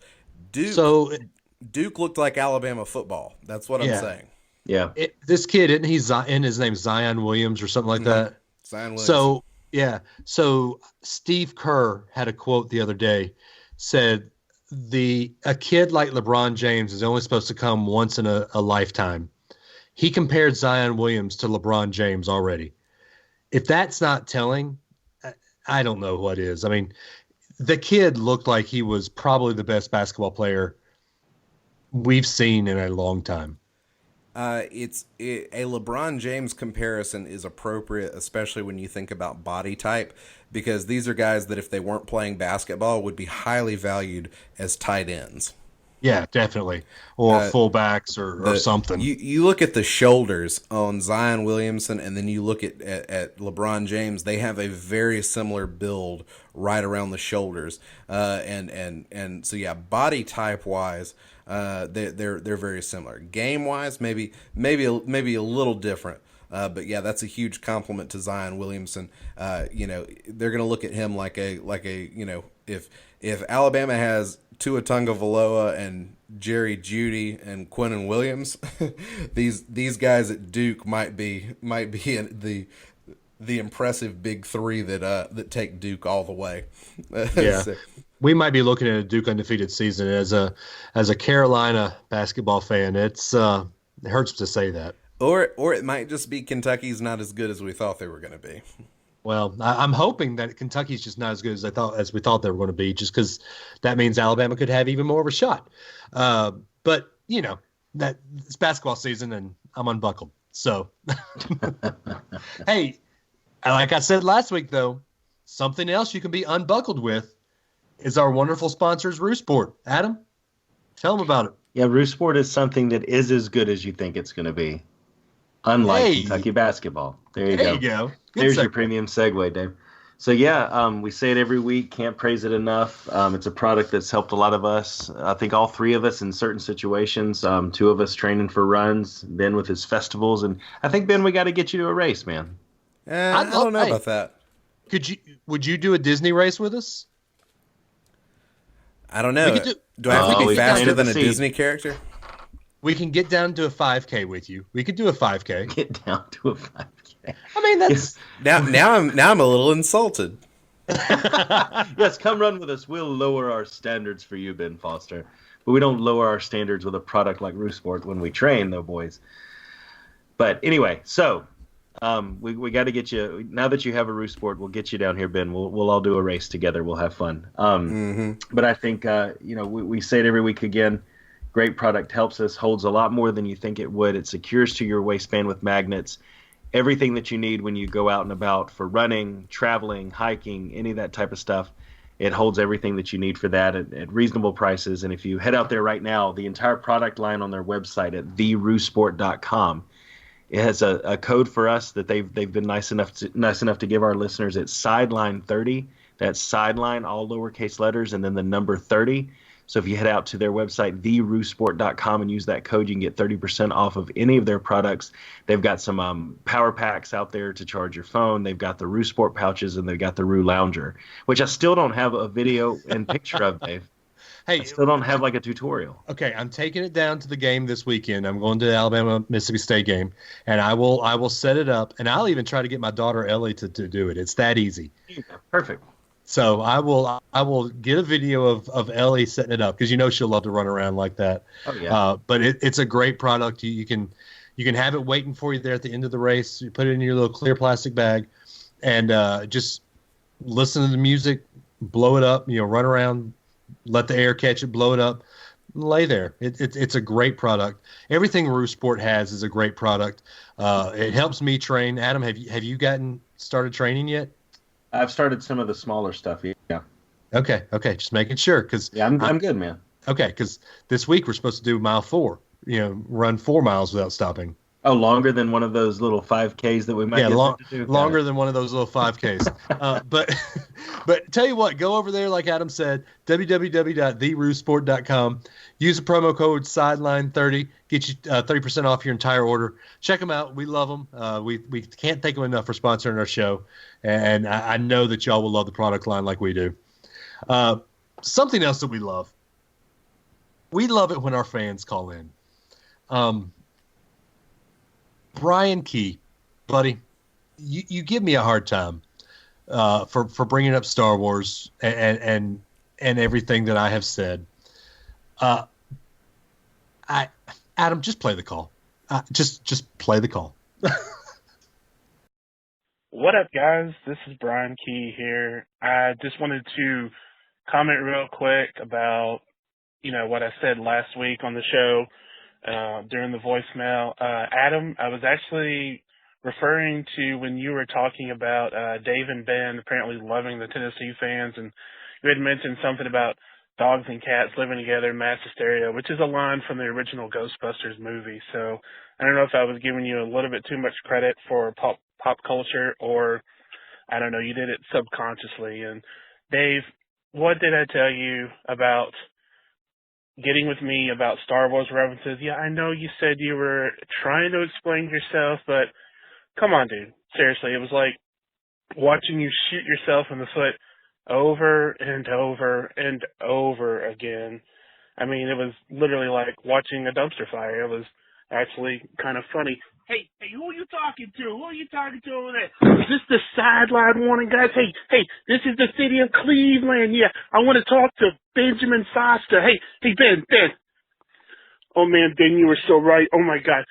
Duke looked like Alabama football. That's what I'm saying. Yeah. This kid, isn't he? And his name's Zion Williams or something like that. Zion Williams. So yeah. So Steve Kerr had a quote the other day, said a kid like LeBron James is only supposed to come once in a lifetime. He compared Zion Williams to LeBron James already. If that's not telling, I don't know what is. I mean, the kid looked like he was probably the best basketball player we've seen in a long time. A LeBron James comparison is appropriate, especially when you think about body type, because these are guys that if they weren't playing basketball would be highly valued as tight ends. Yeah, definitely. Or fullbacks or something. You look at the shoulders on Zion Williamson, and then you look at LeBron James. They have a very similar build right around the shoulders, and so yeah, body type wise, they're very similar. Game wise, maybe a little different. But yeah, that's a huge compliment to Zion Williamson. They're going to look at him like a if Alabama has Tua Tagovailoa and Jerry Jeudy and Quinnen Williams, these guys at Duke might be the impressive big three that take Duke all the way. Yeah. So, we might be looking at a Duke undefeated season. As a Carolina basketball fan, it hurts to say that. Or it might just be Kentucky's not as good as we thought they were going to be. Well, I'm hoping that Kentucky's just not as good as we thought they were going to be, just because that means Alabama could have even more of a shot. But that it's basketball season, and I'm unbuckled. So, hey, like I said last week, though, something else you can be unbuckled with is our wonderful sponsors, Roosport. Adam, tell them about it. Yeah, Roosport is something that is as good as you think it's going to be. Unlike Kentucky basketball. There you go. There's your premium segue, Dave. So, yeah, we say it every week. Can't praise it enough. It's a product that's helped a lot of us. I think all three of us in certain situations. Two of us training for runs. Ben with his festivals. And I think, Ben, we got to get you to a race, man. I don't know about that. Would you do a Disney race with us? I don't know. Do I have to be faster than a Disney character? We can get down to a 5K with you. We could do a 5K. Get down to a 5K. I mean, that's now I'm a little insulted. Yes, come run with us. We'll lower our standards for you, Ben Foster. But we don't lower our standards with a product like Roosport when we train, though, boys. But anyway, so we got to get you. Now that you have a Roosport, we'll get you down here, Ben. We'll all do a race together. We'll have fun. But I think we say it every week again. Great product, helps us, holds a lot more than you think it would. It secures to your waistband with magnets. Everything that you need when you go out and about for running, traveling, hiking, any of that type of stuff. It holds everything that you need for that at reasonable prices. And if you head out there right now, the entire product line on their website at theroosport.com, it has a code for us that they've been nice enough to give our listeners. It's Sideline 30. That's Sideline, all lowercase letters, and then the number 30. So if you head out to their website, theroosport.com, and use that code, you can get 30% off of any of their products. They've got some power packs out there to charge your phone. They've got the Roosport pouches, and they've got the Roo Lounger, which I still don't have a video and picture of, Dave. Hey, I still don't have like a tutorial. Okay, I'm taking it down to the game this weekend. I'm going to the Alabama-Mississippi State game, and I will set it up, and I'll even try to get my daughter Ellie to do it. It's that easy. Yeah, perfect. So I will get a video of Ellie setting it up, because she'll love to run around like that. Oh yeah. But it's a great product. You can have it waiting for you there at the end of the race. You put it in your little clear plastic bag, and just listen to the music, blow it up. Run around, let the air catch it, blow it up, lay there. It's a great product. Everything Roosport has is a great product. It helps me train. Adam, have you gotten started training yet? I've started some of the smaller stuff. Yeah. Okay. Just making sure, because I'm good, man. Okay, because this week we're supposed to do mile 4. Run 4 miles without stopping. Oh, longer than one of those little 5Ks that we might get to do. Longer than one of those little 5Ks. But tell you what, go over there, like Adam said, www.theroosport.com. Use the promo code Sideline30, get you 30% off your entire order. Check them out. We love them. We can't thank them enough for sponsoring our show, and I know that y'all will love the product line like we do. Something else that we love it when our fans call in. Brian Key, buddy, you give me a hard time for bringing up Star Wars and everything that I have said. Adam, just play the call. Just play the call. What up, guys? This is Brian Key here. I just wanted to comment real quick about what I said last week on the show during the voicemail. Adam, I was actually referring to when you were talking about Dave and Ben apparently loving the Tennessee fans, and you had mentioned something about dogs and cats living together in mass hysteria, which is a line from the original Ghostbusters movie. So I don't know if I was giving you a little bit too much credit for pop culture, or I don't know, you did it subconsciously. And Dave, what did I tell you about getting with me about Star Wars references? Yeah, I know you said you were trying to explain yourself, but come on, dude. Seriously, it was like watching you shoot yourself in the foot over and over and over again. I mean, it was literally like watching a dumpster fire. It was actually kind of funny. Hey, who are you talking to? Who are you talking to over there? Is this the Sideline Warning guys? Hey, this is the city of Cleveland. Yeah, I want to talk to Benjamin Foster. Hey, Ben. Oh man, Ben, you were so right. Oh my God,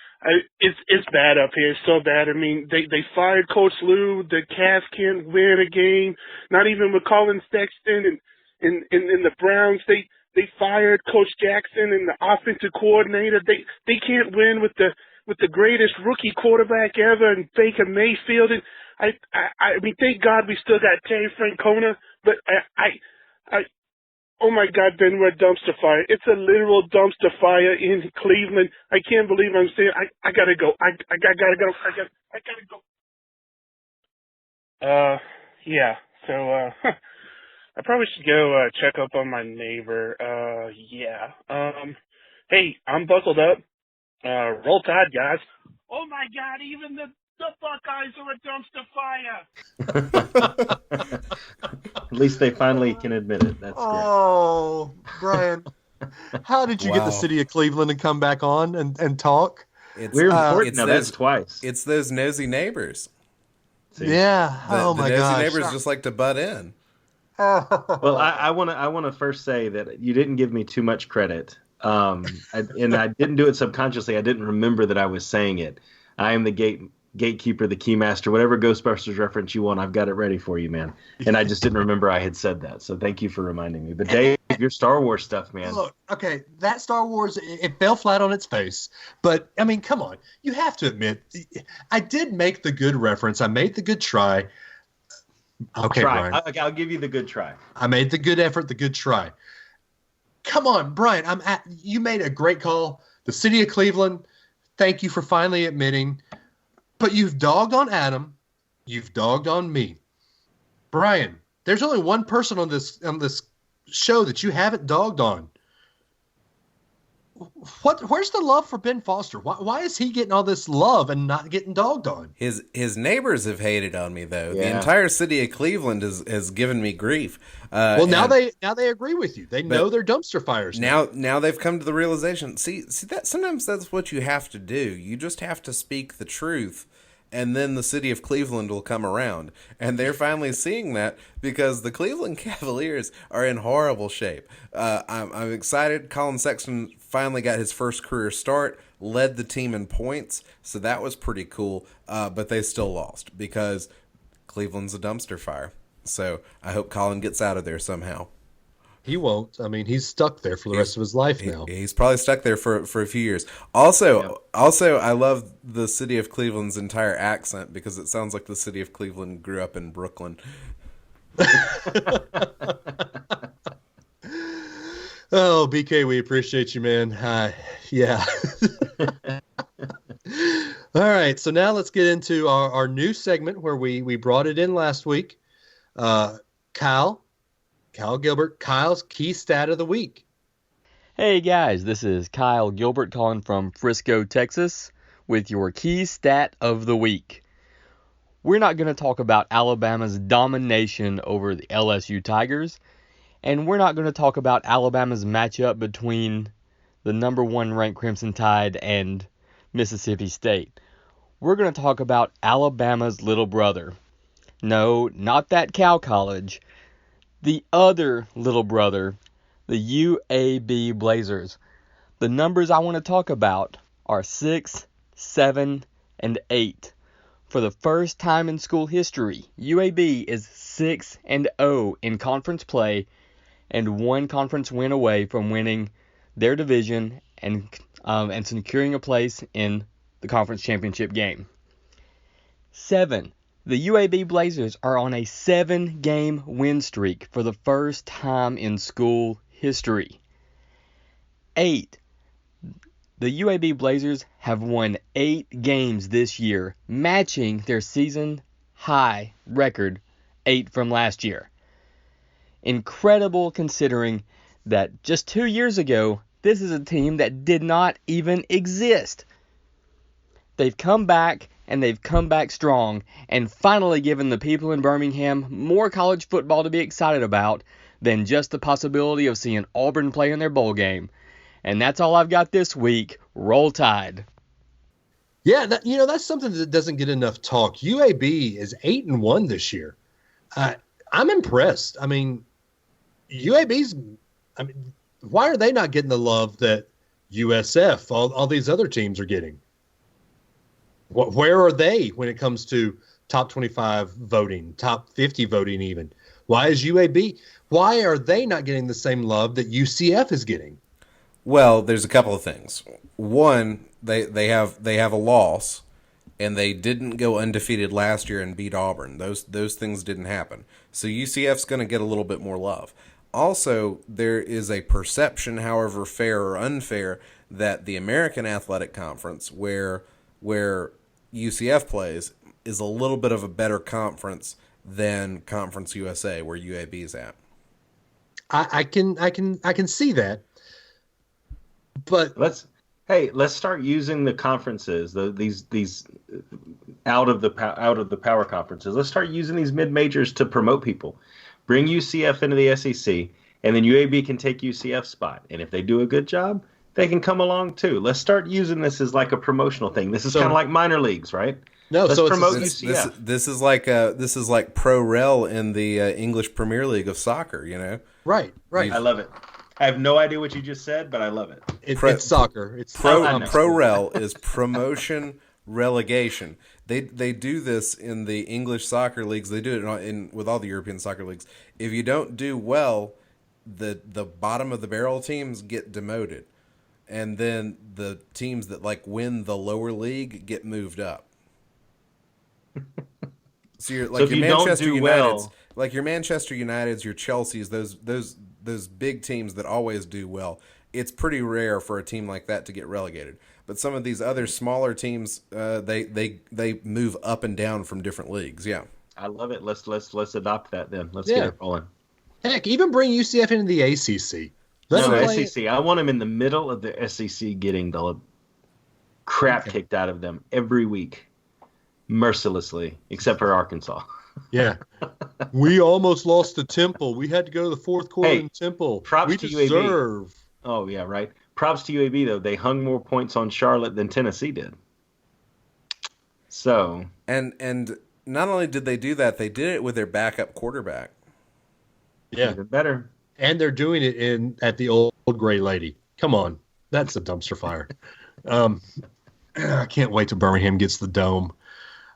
it's bad up here. It's so bad. I mean, they fired Coach Lou. The Cavs can't win a game. Not even with Colin Sexton and the Browns. They fired Coach Jackson and the offensive coordinator. They can't win with the greatest rookie quarterback ever and Baker Mayfield. And I mean, thank God we still got Terry Francona. But oh my God, Ben, we're a dumpster fire. It's a literal dumpster fire in Cleveland. I can't believe I'm saying. I gotta go. I gotta go. I gotta go. Yeah. So I probably should go check up on my neighbor. Yeah. Hey, I'm buckled up. Roll Tide, guys. Oh my God, even the Buckeyes are a dumpster fire. At least they finally can admit it. That's great. Oh, Brian, how did you get the city of Cleveland to come back on and talk? We're recording now. That's twice. It's those nosy neighbors. See? Yeah. The nosy neighbors just like to butt in. Well, I want to first say that you didn't give me too much credit, and I didn't do it subconsciously. I didn't remember that I was saying it. I am the gatekeeper, the keymaster, whatever Ghostbusters reference you want. I've got it ready for you, man. And I just didn't remember I had said that. So thank you for reminding me. But Dave, your Star Wars stuff, man. Look, okay, that Star Wars, it fell flat on its face. But, I mean, come on. You have to admit, I did make the good reference. I made the good try. Okay, Brian. Brian. I'll give you the good try. I made the good effort, the good try. Come on, Brian. You made a great call. The city of Cleveland, thank you for finally admitting. But you've dogged on Adam. You've dogged on me. Brian, there's only one person on this show that you haven't dogged on. Where's the love for Ben Foster? Why is he getting all this love and not getting dogged on? His neighbors have hated on me though. Yeah. The entire city of Cleveland has given me grief. Well, now they agree with you. They know they're dumpster fires. Now they've come to the realization. See that sometimes that's what you have to do. You just have to speak the truth. And then the city of Cleveland will come around. And they're finally seeing that because the Cleveland Cavaliers are in horrible shape. I'm excited. Colin Sexton finally got his first career start, led the team in points. So that was pretty cool. But they still lost because Cleveland's a dumpster fire. So I hope Colin gets out of there somehow. He won't. I mean, he's stuck there for the rest of his life now. He's probably stuck there for a few years. Also, I love the city of Cleveland's entire accent because it sounds like the city of Cleveland grew up in Brooklyn. Oh, BK, we appreciate you, man. Yeah. All right, so now let's get into our new segment where we brought it in last week. Kyle Gilbert, Kyle's Key Stat of the Week. Hey guys, this is Kyle Gilbert calling from Frisco, Texas with your Key Stat of the Week. We're not going to talk about Alabama's domination over the LSU Tigers, and we're not going to talk about Alabama's matchup between the number 1 ranked Crimson Tide and Mississippi State. We're going to talk about Alabama's little brother. No, not that Cal College. The other little brother, the UAB Blazers. The numbers I want to talk about are 6, 7, and 8. For the first time in school history, UAB is 6-0 in conference play and 1 conference win away from winning their division and and securing a place in the conference championship game. 7. The UAB Blazers are on a 7-game win streak for the first time in school history. 8. The UAB Blazers have won 8 games this year, matching their season high record 8 from last year. Incredible considering that just 2 years ago, this is a team that did not even exist. They've come back, and they've come back strong, and finally given the people in Birmingham more college football to be excited about than just the possibility of seeing Auburn play in their bowl game. And that's all I've got this week. Roll Tide. Yeah, that's something that doesn't get enough talk. UAB is 8-1 this year. I'm impressed. I mean, why are they not getting the love that USF, all these other teams are getting? Where are they when it comes to top 25 voting, top 50 voting even? Why are they not getting the same love that UCF is getting? Well, there's a couple of things. One, they have a loss, and they didn't go undefeated last year and beat Auburn. Those things didn't happen. So UCF's going to get a little bit more love. Also, there is a perception, however fair or unfair, that the American Athletic Conference, where UCF plays, is a little bit of a better conference than Conference USA, where UAB is at. I can see that, but let's start using the conferences, these out of the power conferences. Let's start using these mid majors to promote people. Bring UCF into the SEC, and then UAB can take UCF's spot. And if they do a good job, they can come along too. Let's start using this as like a promotional thing. This is kind of like minor leagues, right? No, let's so promote UCF. UCF. This is like pro rel in the English Premier League of soccer. You know, right. I love it. I have no idea what you just said, but I love it. It's soccer. It's pro rel is promotion relegation. They do this in the English soccer leagues. They do it with all the European soccer leagues. If you don't do well, the bottom of the barrel teams get demoted, and then the teams that win the lower league get moved up. So you're like your Manchester Uniteds, like your Manchester Uniteds, your Chelseas, those big teams that always do well. It's pretty rare for a team like that to get relegated. But some of these other smaller teams, they move up and down from different leagues. Yeah, I love it. Let's adopt that then. Let's get it rolling. Heck, even bring UCF into the ACC. SEC. I want them in the middle of the SEC, getting the crap kicked out of them every week, mercilessly, except for Arkansas. Yeah, we almost lost to Temple. We had to go to the fourth quarter in Temple. Props we to deserve. UAB. Oh yeah, right. Props to UAB though. They hung more points on Charlotte than Tennessee did. So and not only did they do that, they did it with their backup quarterback. Yeah, even better. And they're doing it at the old gray lady. Come on, that's a dumpster fire. I can't wait till Birmingham gets the dome.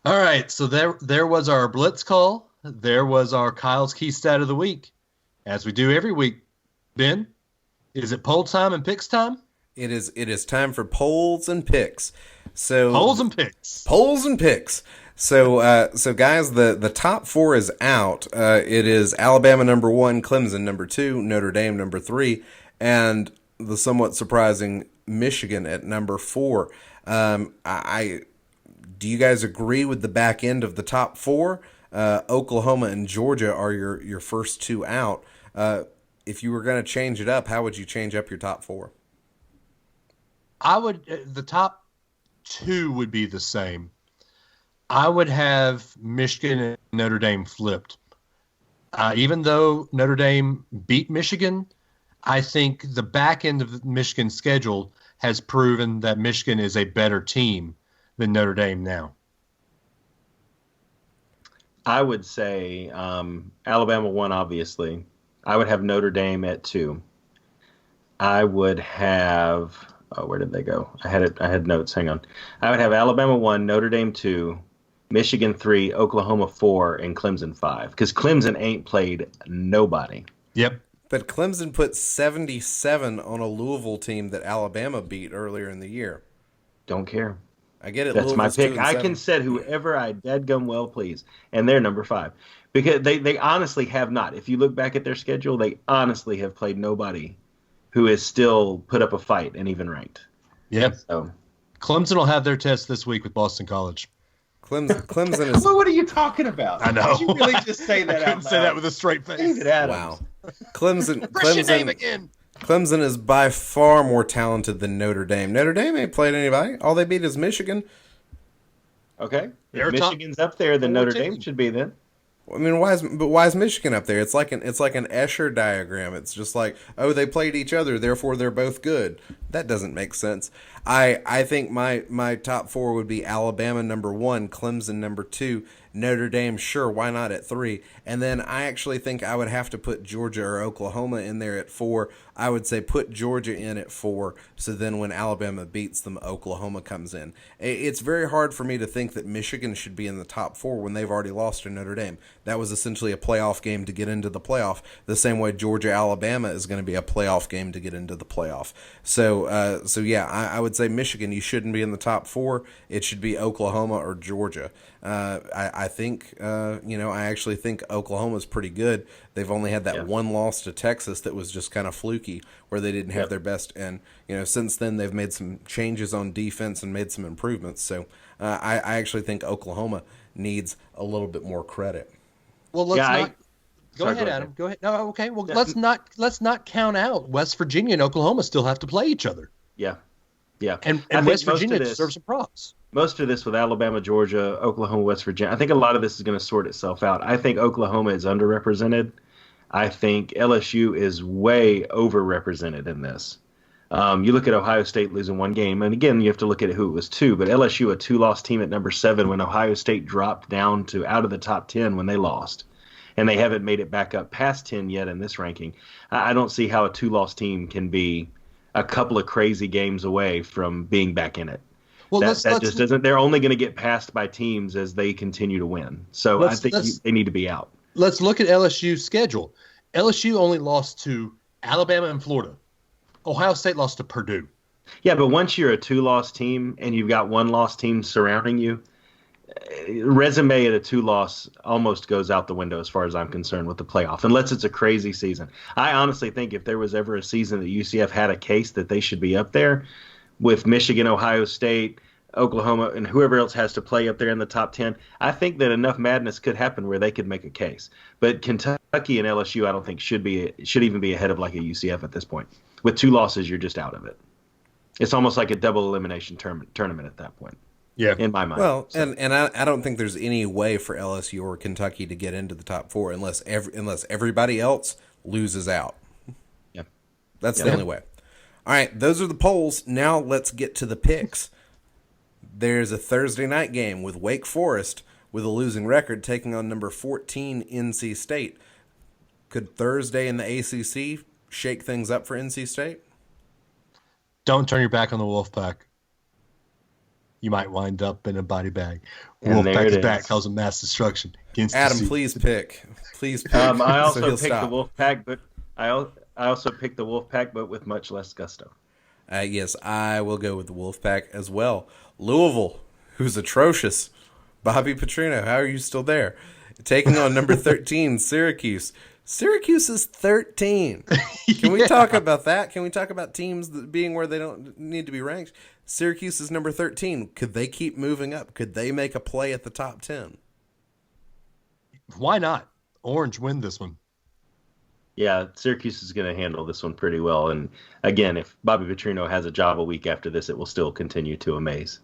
All right, so there was our blitz call. There was our Kyle's Key Stat of the Week. As we do every week, Ben, is it poll time and picks time? It is time for polls and picks. So polls and picks. So guys, the top 4 is out. It is Alabama number 1, Clemson number 2, Notre Dame number 3, and the somewhat surprising Michigan at number 4. Do you guys agree with the back end of the top 4? Oklahoma and Georgia are your first 2 out. If you were going to change it up, how would you change up your top 4? I would. The top 2 would be the same. I would have Michigan and Notre Dame flipped. Even though Notre Dame beat Michigan, I think the back end of Michigan's schedule has proven that Michigan is a better team than Notre Dame now. I would say Alabama 1, obviously. I would have Notre Dame at 2. I would have where did they go? I had notes. Hang on. I would have Alabama 1, Notre Dame 2, Michigan 3, Oklahoma 4, and Clemson 5. Because Clemson ain't played nobody. Yep. But Clemson put 77 on a Louisville team that Alabama beat earlier in the year. Don't care. I get it. That's Louisville's my pick. 2-7. I can set whoever I dadgum well please, and they're number 5 because they honestly have not. If you look back at their schedule, they honestly have played nobody who is still put up a fight and even ranked. Yeah. So Clemson will have their test this week with Boston College. Clemson is. Well, what are you talking about? I know. Did you really just say that? I couldn't say that with a straight face. David Adams. Wow. Clemson. What's your name again? Clemson is by far more talented than Notre Dame. Notre Dame ain't played anybody. All they beat is Michigan. Okay. They're If Michigan's up there, then Notre Dame should be then. I mean, why is Michigan up there? It's like an Escher diagram. It's just like, oh, they played each other, therefore they're both good. That doesn't make sense. I think my top 4 would be Alabama number 1, Clemson number 2, Notre Dame, sure, why not at 3? And then I actually think I would have to put Georgia or Oklahoma in there at 4. I would say put Georgia in at 4, so then when Alabama beats them, Oklahoma comes in. It's very hard for me to think that Michigan should be in the top 4 when they've already lost to Notre Dame. That was essentially a playoff game to get into the playoff, the same way Georgia-Alabama is going to be a playoff game to get into the playoff. So yeah, I would say Michigan, you shouldn't be in the top 4. It should be Oklahoma or Georgia. I think, I actually think Oklahoma's pretty good. They've only had that one loss to Texas that was just kind of fluky, where they didn't have their best. And, since then they've made some changes on defense and made some improvements. So I actually think Oklahoma needs a little bit more credit. Well, Go ahead, Adam. Go ahead. No, okay. Well, let's not count out West Virginia and Oklahoma still have to play each other. Yeah. And West Virginia deserves some props. Most of this with Alabama, Georgia, Oklahoma, West Virginia, I think a lot of this is going to sort itself out. I think Oklahoma is underrepresented. I think LSU is way overrepresented in this. You look at Ohio State losing one game, and again, you have to look at who it was to, but LSU, a 2-loss team at number 7 when Ohio State dropped down to out of the top 10 when they lost. And they haven't made it back up past 10 yet in this ranking. I don't see how a 2-loss team can be a couple of crazy games away from being back in it. Well, that just doesn't. They're only going to get passed by teams as they continue to win. So I think they need to be out. Let's look at LSU's schedule. LSU only lost to Alabama and Florida. Ohio State lost to Purdue. Yeah, but once you're a 2-loss team and you've got 1-loss team surrounding you, resume at a 2-loss almost goes out the window as far as I'm concerned with the playoff, unless it's a crazy season. I honestly think if there was ever a season that UCF had a case that they should be up there with Michigan, Ohio State, Oklahoma, and whoever else has to play up there in the top 10, I think that enough madness could happen where they could make a case. But Kentucky and LSU, I don't think should even be ahead of like a UCF at this point. With 2 losses, you're just out of it. It's almost like a double elimination tournament at that point. Yeah, in my mind. Well, so. and I don't think there's any way for LSU or Kentucky to get into the top 4 unless everybody else loses out. Yeah, that's the only way. All right, those are the polls. Now let's get to the picks. There's a Thursday night game with Wake Forest with a losing record taking on number 14 NC State. Could Thursday in the ACC shake things up for NC State? Don't turn your back on the Wolfpack. You might wind up in a body bag. Wolfpack's back causing mass destruction. Adam, please pick. Please pick. I also picked the Wolfpack, but I also picked the Wolfpack, but with much less gusto. Yes, I will go with the Wolfpack as well. Louisville, who's atrocious. Bobby Petrino, how are you still there? Taking on number 13, Syracuse. Syracuse is 13. Can we talk about that? Can we talk about teams being where they don't need to be ranked? Syracuse is number 13. Could they keep moving up? Could they make a play at the top 10? Why not? Orange win this one. Yeah, Syracuse is going to handle this one pretty well. And again, if Bobby Petrino has a job a week after this, it will still continue to amaze.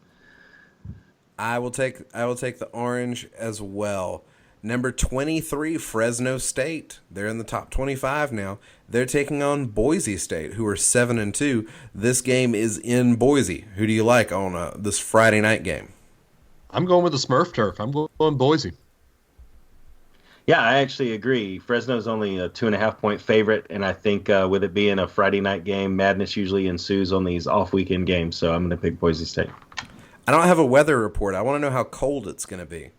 I will take the orange as well. Number 23, Fresno State. They're in the top 25 now. They're taking on Boise State, who are 7-2. This game is in Boise. Who do you like on this Friday night game? I'm going with the Smurf turf. I'm going Boise. Yeah, I actually agree. Fresno's only a 2.5-point favorite, and I think with it being a Friday night game, madness usually ensues on these off-weekend games, so I'm going to pick Boise State. I don't have a weather report. I want to know how cold it's going to be.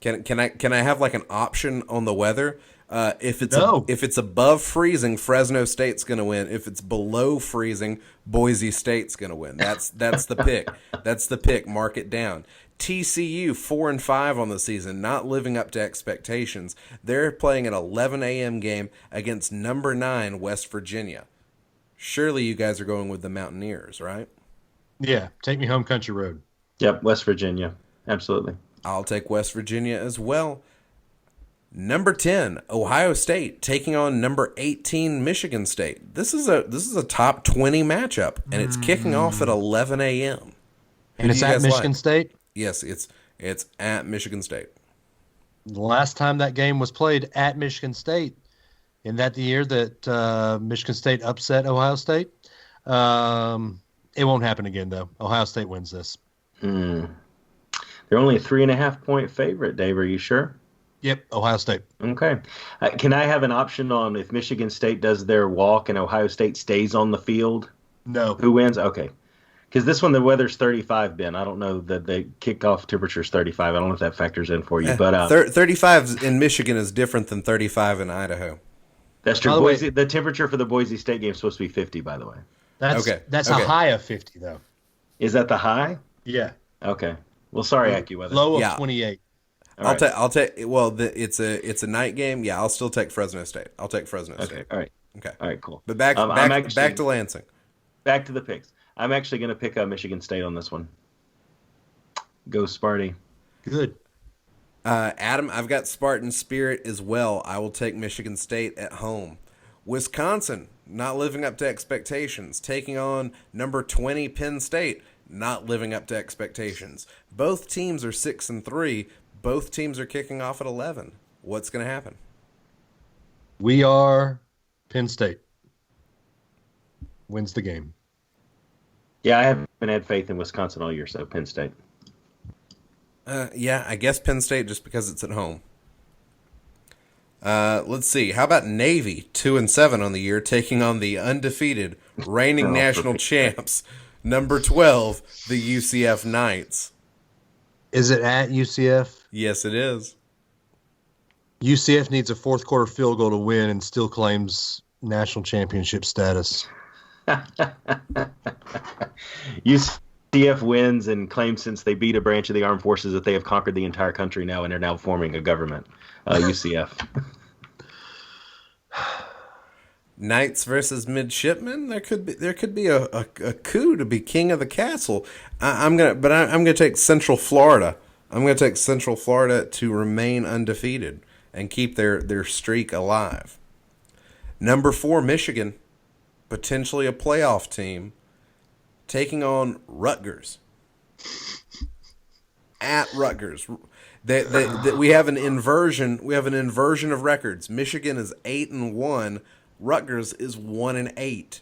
Can I have like an option on the weather? If it's No. if it's above freezing, Fresno State's going to win. If it's below freezing, Boise State's going to win. That's the pick. That's the pick. Mark it down. TCU 4-5 on the season, not living up to expectations. They're playing an 11 a.m. game against number 9 West Virginia. Surely you guys are going with the Mountaineers, right? Yeah, take me home country road. Yep, West Virginia. Absolutely. I'll take West Virginia as well. Number 10, Ohio State taking on number 18, Michigan State. This is a top 20 matchup, and it's kicking off at 11 a.m. And it's at Michigan State? Yes, it's at Michigan State. The last time that game was played at Michigan State, in that the year that Michigan State upset Ohio State. It won't happen again, though. Ohio State wins this. They're only a 3.5-point favorite, Dave. Are you sure? Yep, Ohio State. Okay. Can I have an option on if Michigan State does their walk and Ohio State stays on the field? No. Who wins? Okay. Because this one, the weather's 35, Ben. I don't know that the kickoff temperature is 35. I don't know if that factors in for you. But 35 in Michigan is different than 35 in Idaho. That's true. The temperature for the Boise State game is supposed to be 50, by the way. That's a high of 50, though. Is that the high? Yeah. Okay. Well, sorry, AccuWeather. Low of 28. I'll take. Well, it's a night game. Yeah, I'll still take Fresno State. I'll take Fresno State. Okay. All right. Okay. All right. Cool. But back to Lansing. Back to the picks. I'm actually going to pick Michigan State on this one. Go Sparty. Good. Adam, I've got Spartan Spirit as well. I will take Michigan State at home. Wisconsin, not living up to expectations, taking on number 20 Penn State, not living up to expectations. Both teams are 6-3. Both teams are kicking off at 11. What's going to happen? We are Penn State. Wins the game. Yeah, I haven't had faith in Wisconsin all year, so Penn State. Yeah, I guess Penn State just because it's at home. Let's see. How about Navy, 2-7 on the year, taking on the undefeated reigning national champs, number 12, the UCF Knights. Is it at UCF? Yes, it is. UCF needs a fourth quarter field goal to win and still claims national championship status. UCF wins and claims since they beat a branch of the armed forces that they have conquered the entire country now and are now forming a government. UCF. Knights versus midshipmen. There could be a coup to be king of the castle. I'm gonna take Central Florida. I'm gonna take Central Florida to remain undefeated and keep their streak alive. Number 4, Michigan, potentially a playoff team, taking on Rutgers. At Rutgers. We have an inversion. We have an inversion of records. Michigan is 8-1. Rutgers is 1-8.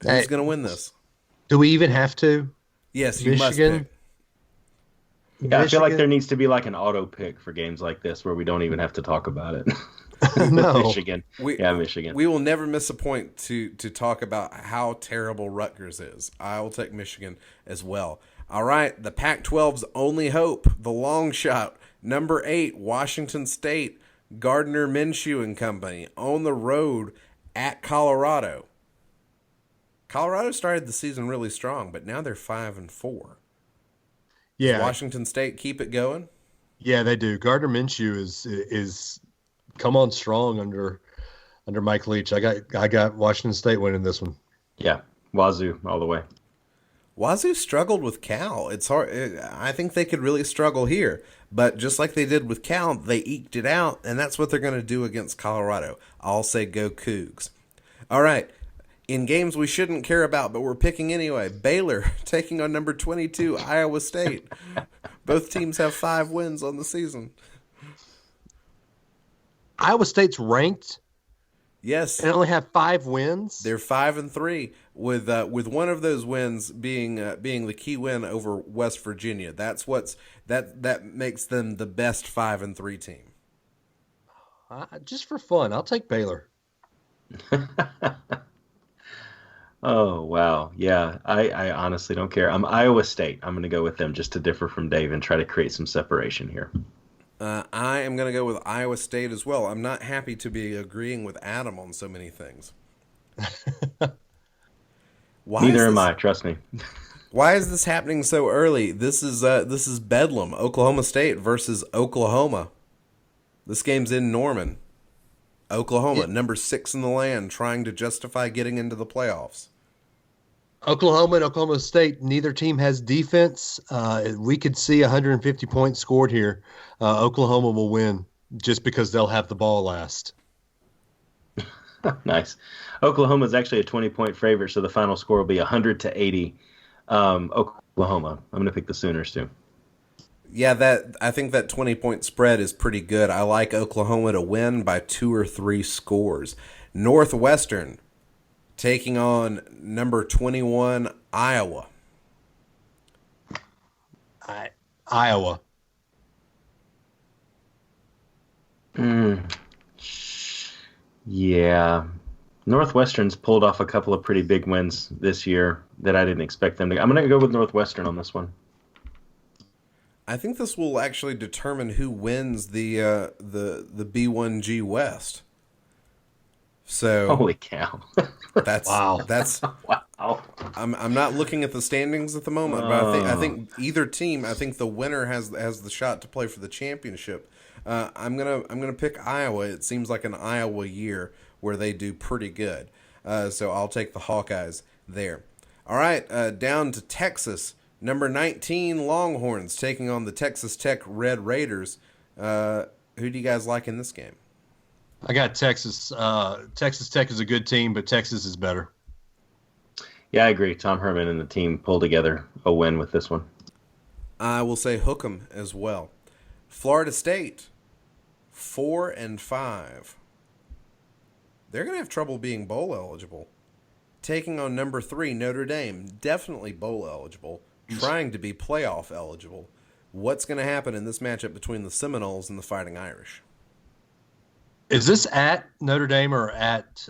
Who's going to win this? Do we even have to? Yes, you Michigan? must pick. Yeah, I feel like there needs to be like an auto pick for games like this where we don't even have to talk about it. No. Michigan. Michigan. We will never miss a point to talk about how terrible Rutgers is. I will take Michigan as well. All right, the Pac-12's only hope, the long shot, number 8, Washington State, Gardner Minshew and company, on the road at Colorado. Colorado started the season really strong, but now they're 5-4. Yeah. Does Washington State keep it going? Yeah, they do. Gardner Minshew is come on strong under Mike Leach. I got Washington State winning this one. Yeah, Wazoo all the way. Wazoo struggled with Cal. It's hard. I think they could really struggle here, but just like they did with Cal, they eked it out, and that's what they're going to do against Colorado. I'll say go Cougs. All right. In games we shouldn't care about, but we're picking anyway, Baylor taking on number 22, Iowa State. Both teams have 5 wins on the season. Iowa State's ranked. Yes, and only have 5 wins. They're 5-3, with one of those wins being the key win over West Virginia. That's that makes them the best 5-3 team. Just for fun, I'll take Baylor. Oh, wow. Yeah, I honestly don't care. I'm Iowa State. I'm going to go with them just to differ from Dave and try to create some separation here. I am going to go with Iowa State as well. I'm not happy to be agreeing with Adam on so many things. Neither am I, trust me. Why is this happening so early? This is Bedlam. Oklahoma State versus Oklahoma. This game's in Norman. Oklahoma, number 6 in the land, trying to justify getting into the playoffs. Oklahoma and Oklahoma State, neither team has defense. We could see 150 points scored here. Oklahoma will win just because they'll have the ball last. Nice. Oklahoma is actually a 20-point favorite, so the final score will be 100-80. Oklahoma. I'm going to pick the Sooners too. Yeah, I think that 20-point spread is pretty good. I like Oklahoma to win by 2 or 3 scores. Northwestern taking on number 21 Iowa. Iowa. Yeah. Northwestern's pulled off a couple of pretty big wins this year that I didn't expect them to. I'm going to go with Northwestern on this one. I think this will actually determine who wins the B1G West. So holy cow. That's wow. That's wow. I'm not looking at the standings at the moment, but I think either team, I think the winner has the shot to play for the championship. I'm gonna pick Iowa. It seems like an Iowa year where they do pretty good. So I'll take the Hawkeyes there. All right, down to Texas. Number 19 Longhorns taking on the Texas Tech Red Raiders. Who do you guys like in this game? I got Texas. Texas Tech is a good team, but Texas is better. Yeah, I agree. Tom Herman and the team pulled together a win with this one. I will say hook 'em as well. Florida State, 4-5. They're going to have trouble being bowl eligible. Taking on number 3 Notre Dame, definitely bowl eligible, trying to be playoff eligible. What's going to happen in this matchup between the Seminoles and the Fighting Irish? Is this at Notre Dame or at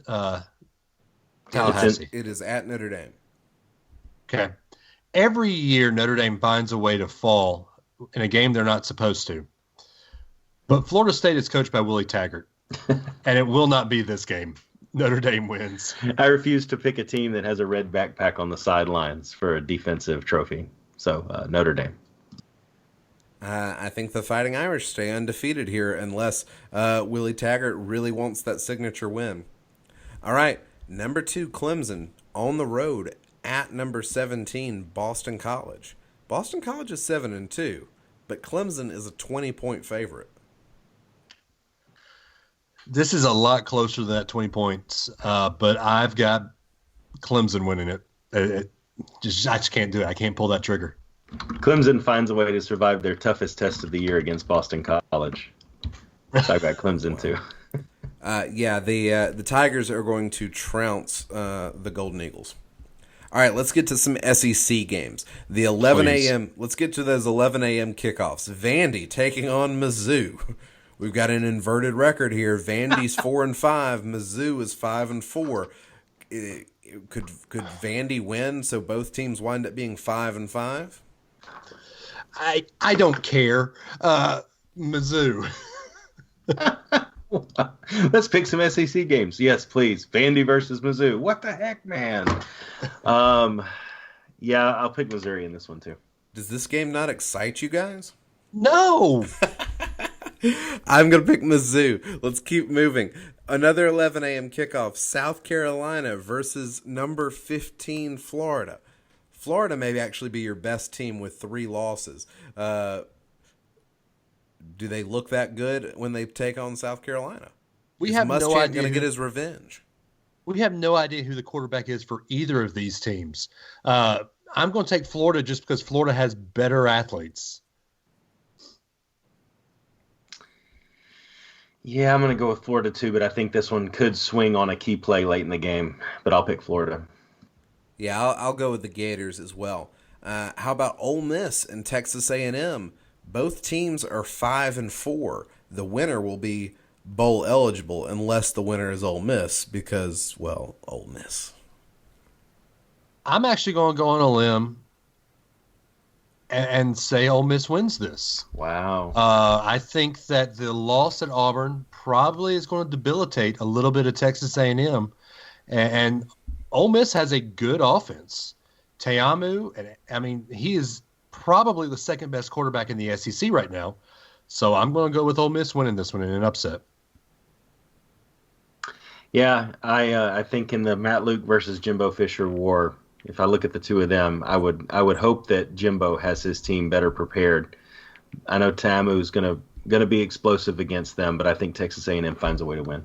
Tallahassee? It is at Notre Dame. Okay. Every year, Notre Dame finds a way to fall in a game they're not supposed to. But Florida State is coached by Willie Taggart, and it will not be this game. Notre Dame wins. I refuse to pick a team that has a red backpack on the sidelines for a defensive trophy. So, Notre Dame. I think the Fighting Irish stay undefeated here unless Willie Taggart really wants that signature win. All right, number 2 Clemson on the road at number 17 Boston College. Boston College is 7-2, but Clemson is a 20-point favorite. This is a lot closer to that 20 points, but I've got Clemson winning it. I just can't do it. I can't pull that trigger. Clemson finds a way to survive their toughest test of the year against Boston College. So I got Clemson too. The Tigers are going to trounce the Golden Eagles. All right, let's get to some SEC games. The 11 a.m. Let's get to those 11 a.m. kickoffs. Vandy taking on Mizzou. We've got an inverted record here. Vandy's 4-5. Mizzou is 5-4. Could Vandy win so both teams wind up being 5-5? I don't care. Mizzou. Let's pick some SEC games. Yes, please. Vandy versus Mizzou. What the heck, man? Yeah, I'll pick Missouri in this one too. Does this game not excite you guys? No. I'm going to pick Mizzou. Let's keep moving. Another 11 a.m. kickoff. South Carolina versus number 15 Florida. Florida may actually be your best team with 3 losses. Do they look that good when they take on South Carolina? We have no idea. Going to get his revenge. We have no idea who the quarterback is for either of these teams. I'm going to take Florida just because Florida has better athletes. Yeah, I'm going to go with Florida too, but I think this one could swing on a key play late in the game. But I'll pick Florida. Yeah, I'll go with the Gators as well. How about Ole Miss and Texas A&M? Both teams are 5-4. The winner will be bowl eligible unless the winner is Ole Miss because, well, Ole Miss. I'm actually going to go on a limb and say Ole Miss wins this. Wow. I think that the loss at Auburn probably is going to debilitate a little bit of Texas A&M, and Ole Miss has a good offense. Teamu, and I mean, he is probably the second best quarterback in the SEC right now. So I'm going to go with Ole Miss winning this one in an upset. Yeah, I think in the Matt Luke versus Jimbo Fisher war, if I look at the two of them, I would hope that Jimbo has his team better prepared. I know Tamu's gonna be explosive against them, but I think Texas A&M finds a way to win.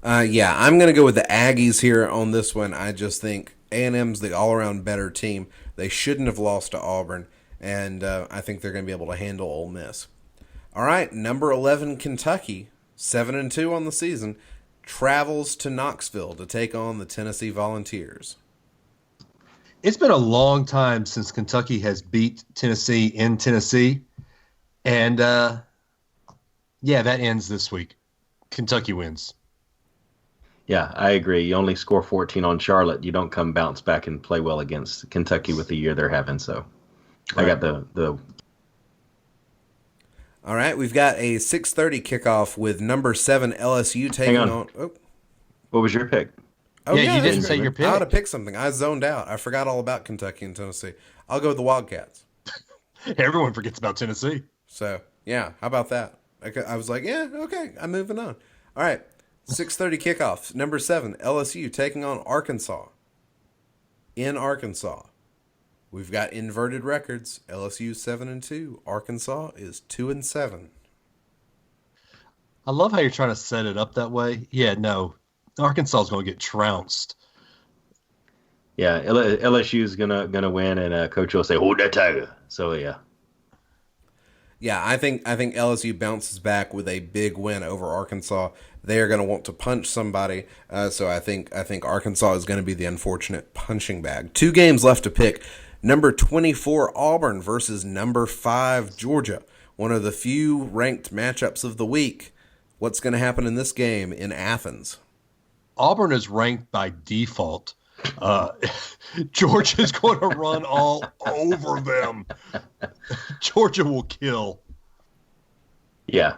Yeah, I'm going to go with the Aggies here on this one. I just think A&M's the all-around better team. They shouldn't have lost to Auburn, and I think they're going to be able to handle Ole Miss. All right, number 11, Kentucky, 7-2 on the season, travels to Knoxville to take on the Tennessee Volunteers. It's been a long time since Kentucky has beat Tennessee in Tennessee, and yeah, that ends this week. Kentucky wins. Yeah, I agree. You only score 14 on Charlotte. You don't come bounce back and play well against Kentucky with the year they're having. So I got the. All right, we've got a 6:30 kickoff with number 7 LSU taking on. Oh. What was your pick? Oh, yeah, you didn't say your pick. I ought to pick something. I zoned out. I forgot all about Kentucky and Tennessee. I'll go with the Wildcats. Everyone forgets about Tennessee. So, yeah, how about that? I was like, yeah, okay, I'm moving on. All right, 6:30 kickoff. Number 7, LSU taking on Arkansas. In Arkansas. We've got inverted records. LSU 7-2. Arkansas is 2-7. I love how you're trying to set it up that way. Yeah, no. Arkansas is going to get trounced. Yeah, LSU is gonna win, and Coach will say, "Hold that tiger." So yeah. Yeah, I think LSU bounces back with a big win over Arkansas. They are going to want to punch somebody, so I think Arkansas is going to be the unfortunate punching bag. 2 games left to pick. Number 24 Auburn versus number 5 Georgia. One of the few ranked matchups of the week. What's going to happen in this game in Athens? Auburn is ranked by default. Georgia's going to run all over them. Georgia will kill. Yeah.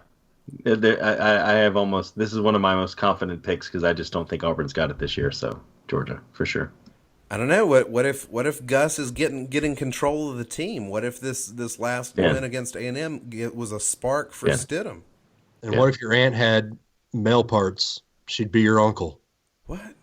I have almost – this is one of my most confident picks because I just don't think Auburn's got it this year. So, Georgia, for sure. I don't know. What if Gus is getting control of the team? What if this last win against A&M was a spark for Stidham? And what if your aunt had male parts? She'd be your uncle. What?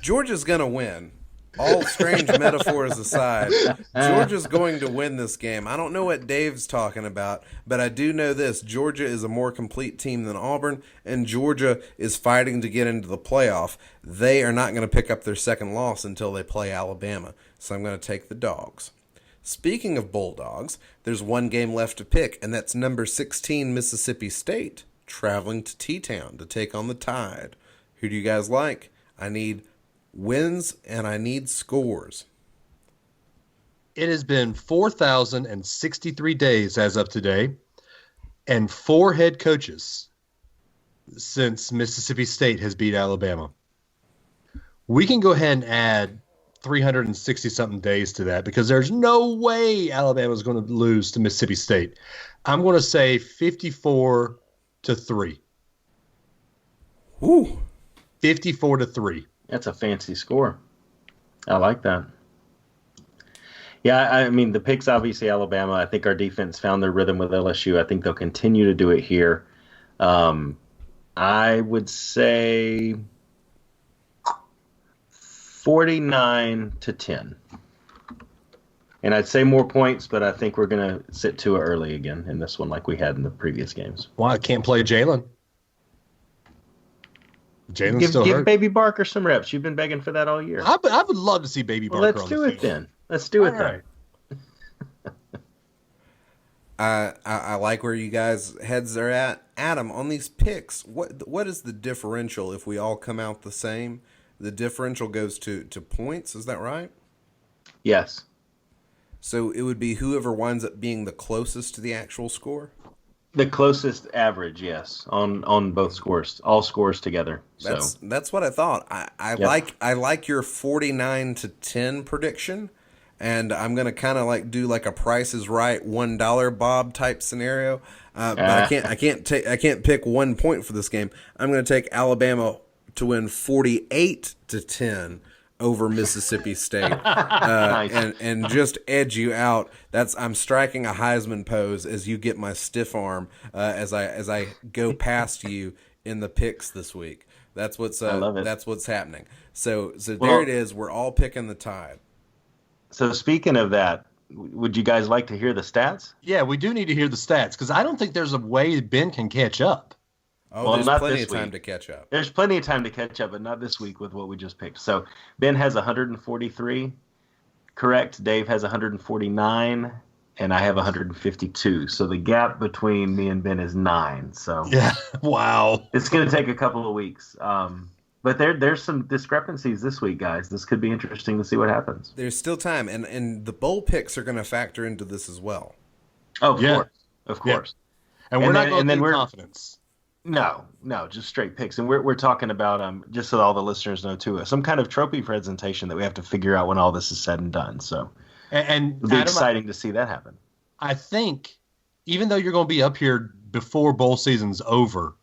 Georgia's going to win. All strange metaphors aside, Georgia's going to win this game. I don't know what Dave's talking about, but I do know this. Georgia is a more complete team than Auburn, and Georgia is fighting to get into the playoff. They are not going to pick up their second loss until they play Alabama, so I'm going to take the Dogs. Speaking of Bulldogs, there's 1 game left to pick, and that's number 16 Mississippi State traveling to T-Town to take on the Tide. Who do you guys like? I need wins and I need scores. It has been 4,063 days as of today, and 4 head coaches since Mississippi State has beat Alabama. We can go ahead and add 360-something days to that because there's no way Alabama is going to lose to Mississippi State. I'm going to say 54-3. Ooh. 54-3. That's a fancy score. I like that. Yeah, I mean, the picks, obviously, Alabama. I think our defense found their rhythm with LSU. I think they'll continue to do it here. I would say 49-10. And I'd say more points, but I think we're going to sit to it early again in this one like we had in the previous games. Why I can't play Jalen? Jalen's still give hurt. Baby Barker some reps. You've been begging for that all year. I would love to see Baby Barker Let's on do the it then. Let's do it then. I like where you guys' heads are at. Adam, on these picks, what is the differential if we all come out the same? The differential goes to points, is that right? Yes. So it would be whoever winds up being the closest to the actual score? The closest average, yes, on both scores, all scores together. So That's what I thought. I like your 49-10 prediction, and I'm gonna kind of like do like a Price is Right $1 Bob type scenario. But I can't pick 1 point for this game. I'm gonna take Alabama to win 48-10 over Mississippi State, Nice. and just edge you out. I'm striking a Heisman pose as you get my stiff arm as I go past you in the picks this week. That's what's I love it. that's what's happening. So there it is. We're all picking the Tide. So speaking of that, would you guys like to hear the stats? Yeah, we do need to hear the stats because I don't think there's a way Ben can catch up. Oh, Well, there's not plenty this of time week. to catch up. There's plenty of time to catch up, but not this week with what we just picked. So Ben has 143, correct? Dave has 149, and I have 152. So the gap between me and Ben is 9. So Yeah. Wow. it's going to take a couple of weeks. But there's some discrepancies this week, guys. This could be interesting to see what happens. There's still time, and the bowl picks are going to factor into this as well. Oh, of Yeah. course. Of course. And we're And not then- going and to then do we're- confidence. No, just straight picks. And we're talking about, just so all the listeners know too, some kind of trophy presentation that we have to figure out when all this is said and done. So And it'll be Adam, exciting to see that happen. I think even though you're going to be up here before bowl season's over,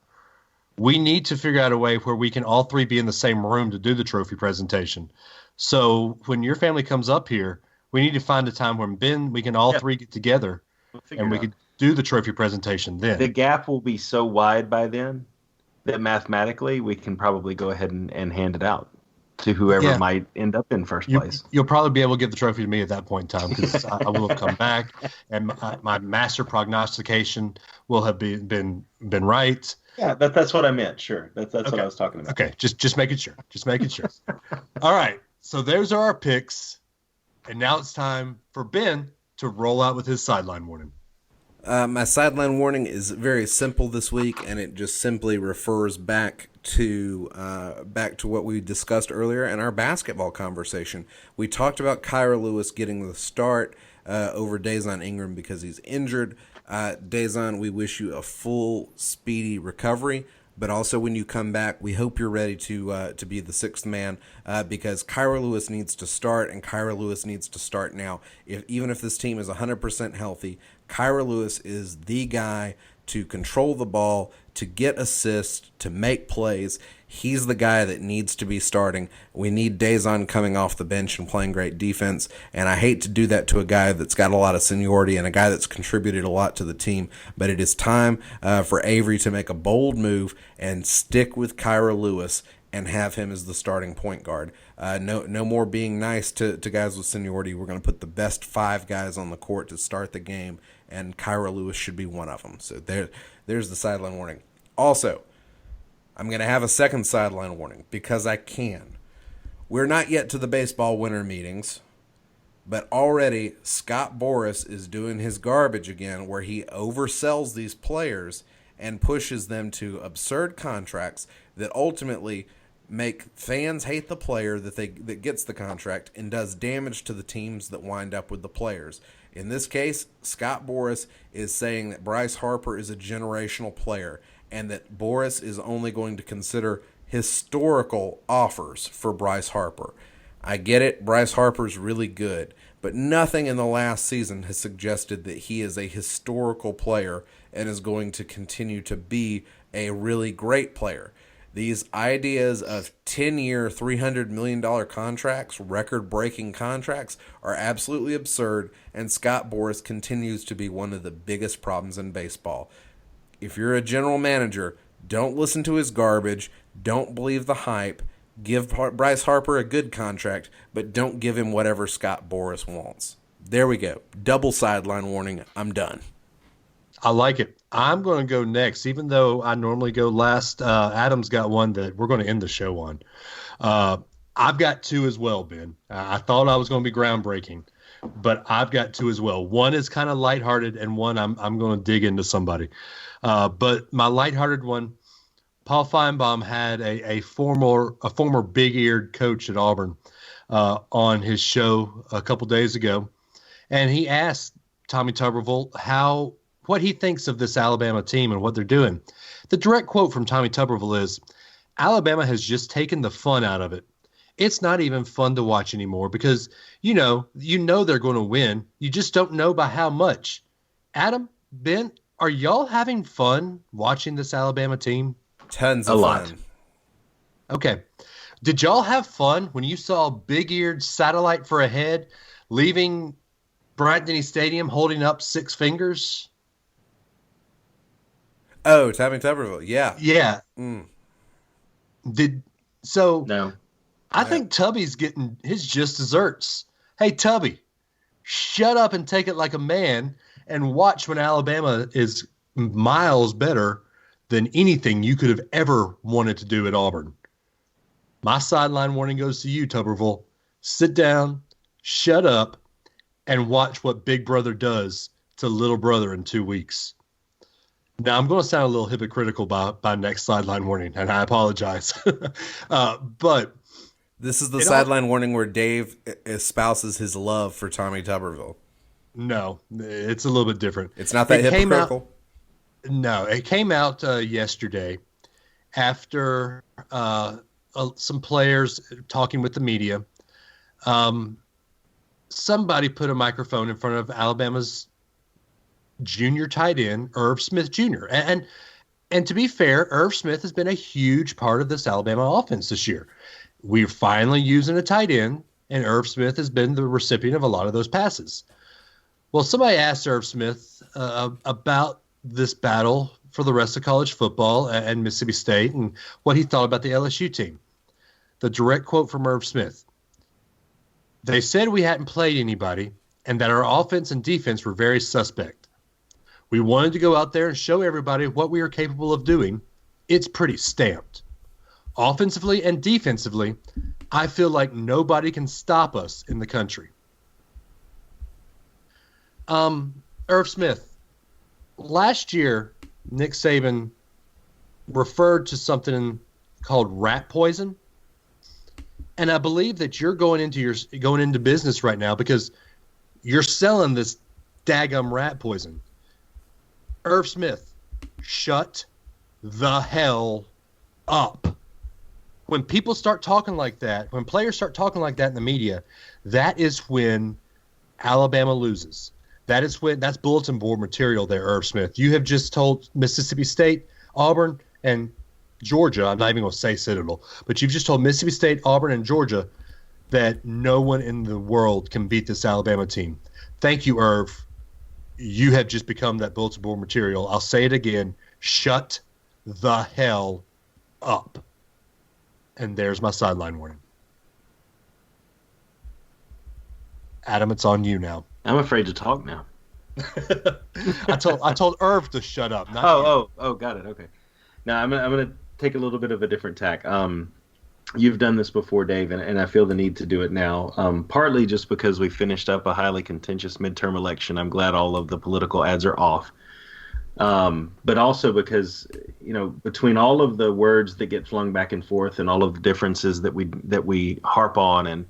we need to figure out a way where we can all three be in the same room to do the trophy presentation. So when your family comes up here, we need to find a time when we can all Yeah. three get together We'll figure and we it out. could do the trophy presentation then. The gap will be so wide by then that mathematically we can probably go ahead and hand it out to whoever Yeah. might end up in first place. You'll probably be able to give the trophy to me at that point in time because I will have come back and my master prognostication will have been right. Yeah, that's what I meant. Sure, that's what I was talking about. Okay, just making sure. Just making sure. All right, so those are our picks, and now it's time for Ben to roll out with his sideline warning. My sideline warning is very simple this week, and it just simply refers back to what we discussed earlier in our basketball conversation. We talked about Kyra Lewis getting the start over Dazon Ingram because he's injured. Dazon, we wish you a full, speedy recovery. But also, when you come back, we hope you're ready to be the sixth man because Kyra Lewis needs to start, and Kyra Lewis needs to start now. Even if this team is 100% healthy, Kyra Lewis is the guy to control the ball, to get assists, to make plays. He's the guy that needs to be starting. We need Dazon coming off the bench and playing great defense, and I hate to do that to a guy that's got a lot of seniority and a guy that's contributed a lot to the team, but it is time for Avery to make a bold move and stick with Kyra Lewis and have him as the starting point guard. No more being nice to guys with seniority. We're going to put the best 5 guys on the court to start the game, and Kyra Lewis should be one of them. So there's the sideline warning. Also, I'm going to have a second sideline warning because I can. We're not yet to the baseball winter meetings, but already Scott Boras is doing his garbage again where he oversells these players and pushes them to absurd contracts that ultimately make fans hate the player that gets the contract and does damage to the teams that wind up with the players. In this case, Scott Boras is saying that Bryce Harper is a generational player and that Boras is only going to consider historical offers for Bryce Harper. I get it, Bryce Harper's really good, but nothing in the last season has suggested that he is a historical player and is going to continue to be a really great player. These ideas of 10-year, $300 million contracts, record-breaking contracts, are absolutely absurd, and Scott Boras continues to be one of the biggest problems in baseball. If you're a general manager, don't listen to his garbage, don't believe the hype, give Bryce Harper a good contract, but don't give him whatever Scott Boras wants. There we go. Double sideline warning. I'm done. I like it. I'm going to go next, even though I normally go last. Adam's got one that we're going to end the show on. I've got 2 as well, Ben. I thought I was going to be groundbreaking, but I've got 2 as well. One is kind of lighthearted, and one I'm going to dig into somebody. But my lighthearted one, Paul Feinbaum had a former big-eared coach at Auburn on his show a couple days ago, and he asked Tommy Tuberville how what he thinks of this Alabama team and what they're doing. The direct quote from Tommy Tuberville is, Alabama has just taken the fun out of it. It's not even fun to watch anymore because, you know they're going to win. You just don't know by how much. Adam, Ben, are y'all having fun watching this Alabama team? Tons of fun. Okay. Did y'all have fun when you saw big-eared satellite for a head leaving Bryant-Denny Stadium holding up 6 fingers? Oh, Tommy Tuberville, yeah. Yeah. Mm. No. I think Tubby's getting his just desserts. Hey, Tubby, shut up and take it like a man and watch when Alabama is miles better than anything you could have ever wanted to do at Auburn. My sideline warning goes to you, Tuberville. Sit down, shut up, and watch what Big Brother does to Little Brother in 2 weeks. Now, I'm going to sound a little hypocritical by next sideline warning, and I apologize. But this is the sideline warning where Dave espouses his love for Tommy Tuberville. No, it's a little bit different. It's not that hypocritical? No, it came out yesterday after some players talking with the media. Somebody put a microphone in front of Alabama's junior tight end, Irv Smith Jr. And to be fair, Irv Smith has been a huge part of this Alabama offense this year. We're finally using a tight end, and Irv Smith has been the recipient of a lot of those passes. Well, somebody asked Irv Smith about this battle for the rest of college football and Mississippi State and what he thought about the LSU team. The direct quote from Irv Smith: "They said we hadn't played anybody and that our offense and defense were very suspect. We wanted to go out there and show everybody what we are capable of doing. It's pretty stamped. Offensively and defensively, I feel like nobody can stop us in the country." Irv Smith, last year, Nick Saban referred to something called rat poison. And I believe that you're going into business right now because you're selling this daggum rat poison. Irv Smith, shut the hell up. When people start talking like that, when players start talking like that in the media, that is when Alabama loses. That's bulletin board material there, Irv Smith. You have just told Mississippi State, Auburn, and Georgia, I'm not even going to say Citadel, but you've just told Mississippi State, Auburn, and Georgia that no one in the world can beat this Alabama team. Thank you, Irv. You have just become that bulletin board material. I'll say it again. Shut the hell up. And there's my sideline warning. Adam, it's on you now. I'm afraid to talk now. I told Irv to shut up. Got it. Okay. Now I'm gonna take a little bit of a different tack. You've done this before, Dave, and I feel the need to do it now. Partly just because we finished up a highly contentious midterm election. I'm glad all of the political ads are off. But also because, between all of the words that get flung back and forth and all of the differences that we harp on and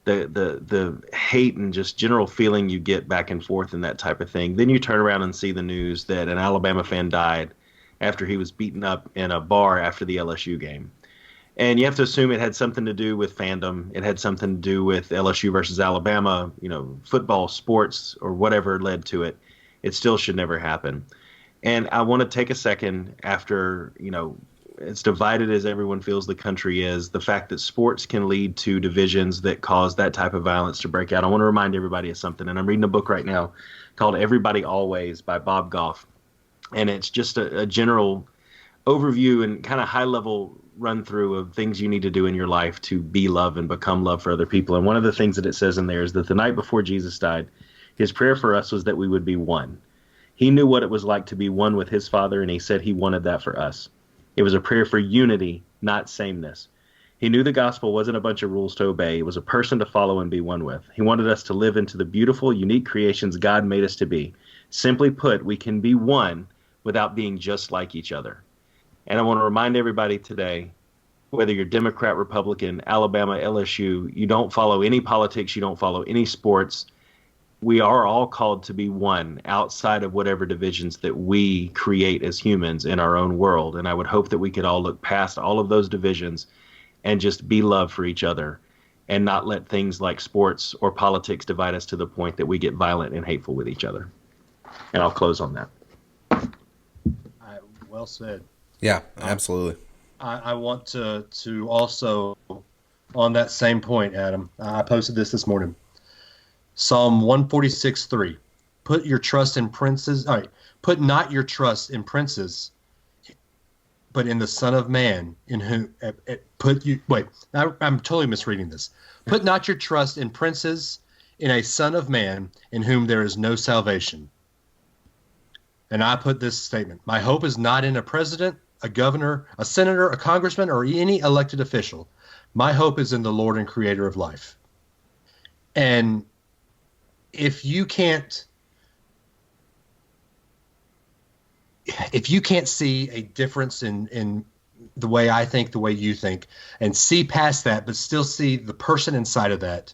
the hate and just general feeling you get back and forth and that type of thing, then you turn around and see the news that an Alabama fan died after he was beaten up in a bar after the LSU game. And you have to assume it had something to do with fandom. It had something to do with LSU versus Alabama, football, sports, or whatever led to it. It still should never happen. And I want to take a second after, as divided as everyone feels the country is, the fact that sports can lead to divisions that cause that type of violence to break out. I want to remind everybody of something. And I'm reading a book right now called Everybody Always by Bob Goff. And it's just a general overview and kind of high-level run-through of things you need to do in your life to be love and become love for other people. And one of the things that it says in there is that the night before Jesus died, his prayer for us was that we would be one. He knew what it was like to be one with his Father, and he said he wanted that for us. It was a prayer for unity, not sameness. He knew the gospel wasn't a bunch of rules to obey. It was a person to follow and be one with. He wanted us to live into the beautiful, unique creations God made us to be. Simply put, we can be one without being just like each other. And I want to remind everybody today, whether you're Democrat, Republican, Alabama, LSU, you don't follow any politics, you don't follow any sports. we are all called to be one outside of whatever divisions that we create as humans in our own world. And I would hope that we could all look past all of those divisions and just be love for each other and not let things like sports or politics divide us to the point that we get violent and hateful with each other. And I'll close on that. Well said. Yeah, absolutely. I want to also, on that same point, Adam, I posted this morning. Psalm 146:3. Put your trust in princes. All right. Put not your trust in princes, but in the Son of Man, in whom put you. Wait, I'm totally misreading this. Put not your trust in princes, in a Son of Man, in whom there is no salvation. And I put this statement: my hope is not in a president, a governor, a senator, a congressman, or any elected official. My hope is in the Lord and Creator of life. And if you can't see a difference in the way I think, the way you think, and see past that, but still see the person inside of that,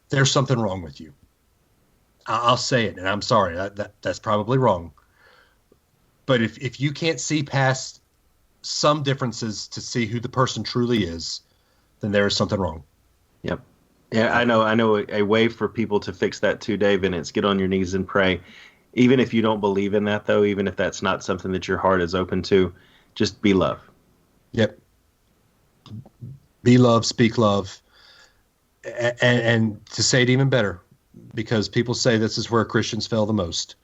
there's something wrong with you. I'll say it, and I'm sorry, that's probably wrong. But if you can't see past some differences to see who the person truly is, then there is something wrong. Yep. Yeah, I know a way for people to fix that too, Dave, and it's get on your knees and pray. Even if you don't believe in that, though, even if that's not something that your heart is open to, just be love. Yep. Be love, speak love. And to say it even better, because people say this is where Christians fail the most.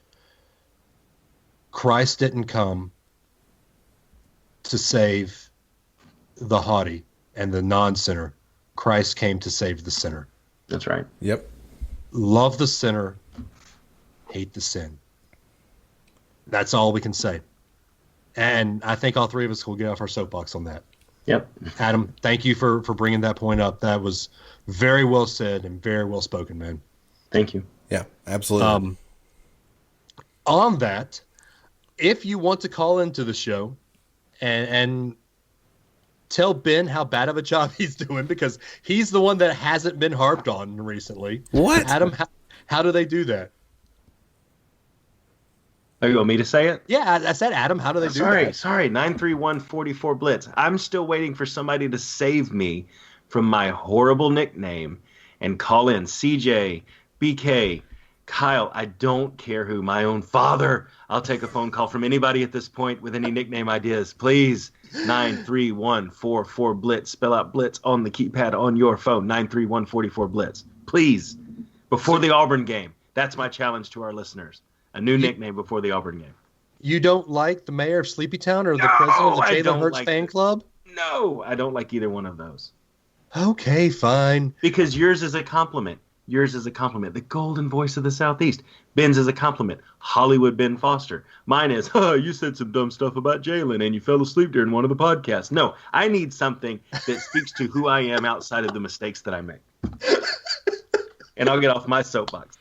Christ didn't come to save the haughty and the non-sinner. Christ came to save the sinner. That's right. Yep. Love the sinner, hate the sin. That's all we can say. And I think all three of us will get off our soapbox on that. Yep. Adam, thank you for bringing that point up. That was very well said and very well spoken, man. Thank you. Yeah, absolutely. On that, if you want to call into the show and tell Ben how bad of a job he's doing, because he's the one that hasn't been harped on recently. What? Adam, how do they do that? Oh, you want me to say it? Yeah, I said, Adam, how do they do that? Sorry, 931-44 Blitz. I'm still waiting for somebody to save me from my horrible nickname and call in CJ, BK, Kyle. I don't care who. My own father. I'll take a phone call from anybody at this point with any nickname ideas. Please, 931-44 Blitz. Spell out Blitz on the keypad on your phone. 931-44 Blitz. Please, before the Auburn game. That's my challenge to our listeners. A new nickname before the Auburn game. You don't like the mayor of Sleepytown or the president of the Jalen Hurts fan club? No, I don't like either one of those. Okay, fine. Because yours is a compliment. Yours is a compliment. The golden voice of the Southeast. Ben's is a compliment. Hollywood Ben Foster. Mine is, you said some dumb stuff about Jalen and you fell asleep during one of the podcasts. No, I need something that speaks to who I am outside of the mistakes that I make. And I'll get off my soapbox.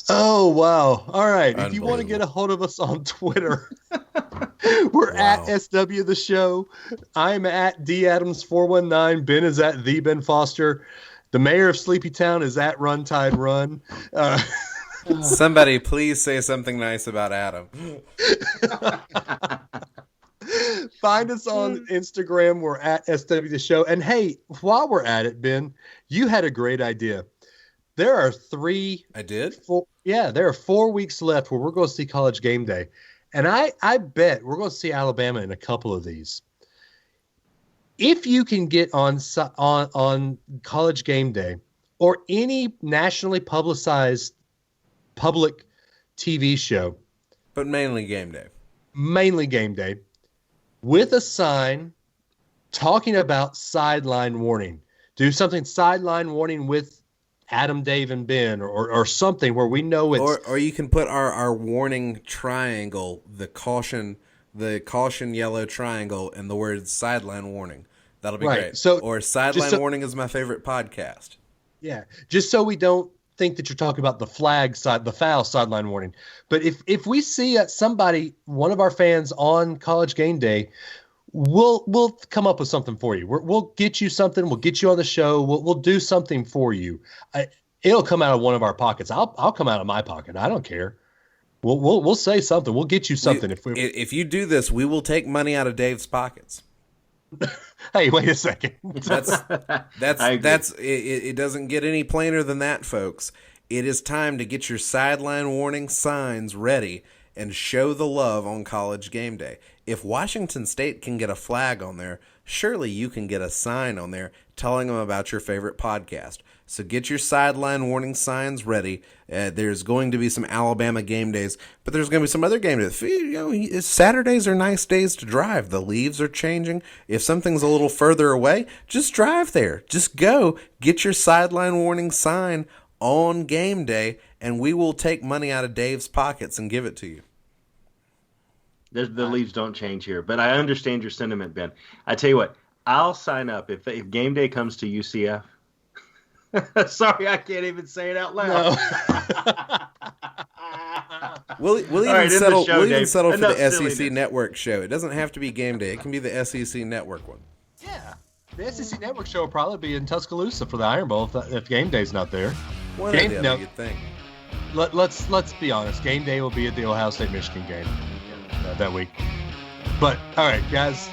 Oh, wow. All right. If you want to get a hold of us on Twitter, we're at SW The Show. I'm at DAdams419. Ben is at The Ben Foster. The mayor of Sleepytown is at Run Tide Run. Somebody please say something nice about Adam. Find us on Instagram. We're at SW The Show. And hey, while we're at it, Ben, you had a great idea. There are there are 4 weeks left where we're going to see College Game Day. And I bet we're going to see Alabama in a couple of these. If you can get on College Game Day or any nationally publicized public TV show. But mainly Game Day. Mainly Game Day. With a sign talking about sideline warning. Do something sideline warning with Adam, Dave, and Ben, or something where we know it's... Or you can put our warning triangle, the caution yellow triangle, and the word sideline warning. That'll be great. So, or sideline warning is my favorite podcast. Yeah, just so we don't think that you're talking about the foul sideline warning. But if we see somebody, one of our fans on College Game Day, we'll come up with something for you. We'll get you something. We'll get you on the show. We'll do something for you. It'll come out of one of our pockets. I'll come out of my pocket. I don't care. We'll say something. We'll get you something. If you do this, we will take money out of Dave's pockets. Hey, wait a second. It doesn't get any plainer than that, folks. It is time to get your sideline warning signs ready and show the love on College game day. If Washington State can get a flag on there, surely you can get a sign on there telling them about your favorite podcast. So get your sideline warning signs ready. There's going to be some Alabama game days, but there's going to be some other game days. Saturdays are nice days to drive. The leaves are changing. If something's a little further away, just drive there. Just go. Get your sideline warning sign on game day, and we will take money out of Dave's pockets and give it to you. The leaves don't change here, but I understand your sentiment, Ben. I tell you what, I'll sign up if game day comes to UCF. Sorry, I can't even say it out loud. No. We'll even settle for the SEC Network show. It doesn't have to be game day. It can be the SEC Network one. Yeah, the SEC Network show will probably be in Tuscaloosa for the Iron Bowl if game day's not there. You'd think. Let's be honest. Game day will be at the Ohio State Michigan game that week. But all right, guys,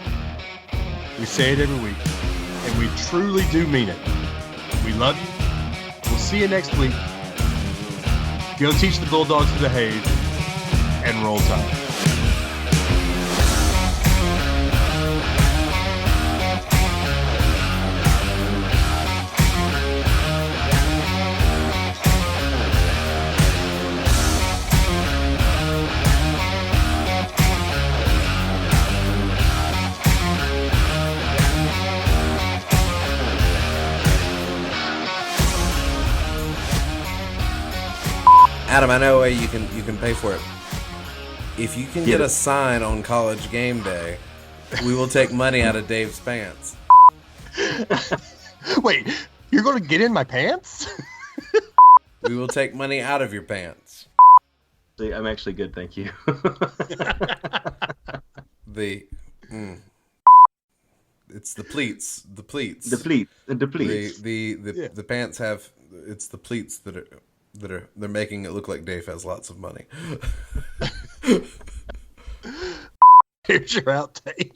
we say it every week, and we truly do mean it. We love you. We'll see you next week. Go teach the Bulldogs to behave and roll tide. Adam, I know a way you can pay for it. If you can get a sign on College game day, we will take money out of Dave's pants. Wait, you're going to get in my pants? We will take money out of your pants. I'm actually good, thank you. It's the pleats. The pleats. The pleats. The pants have. It's the pleats that are they're making it look like Dave has lots of money. Here's your outtake.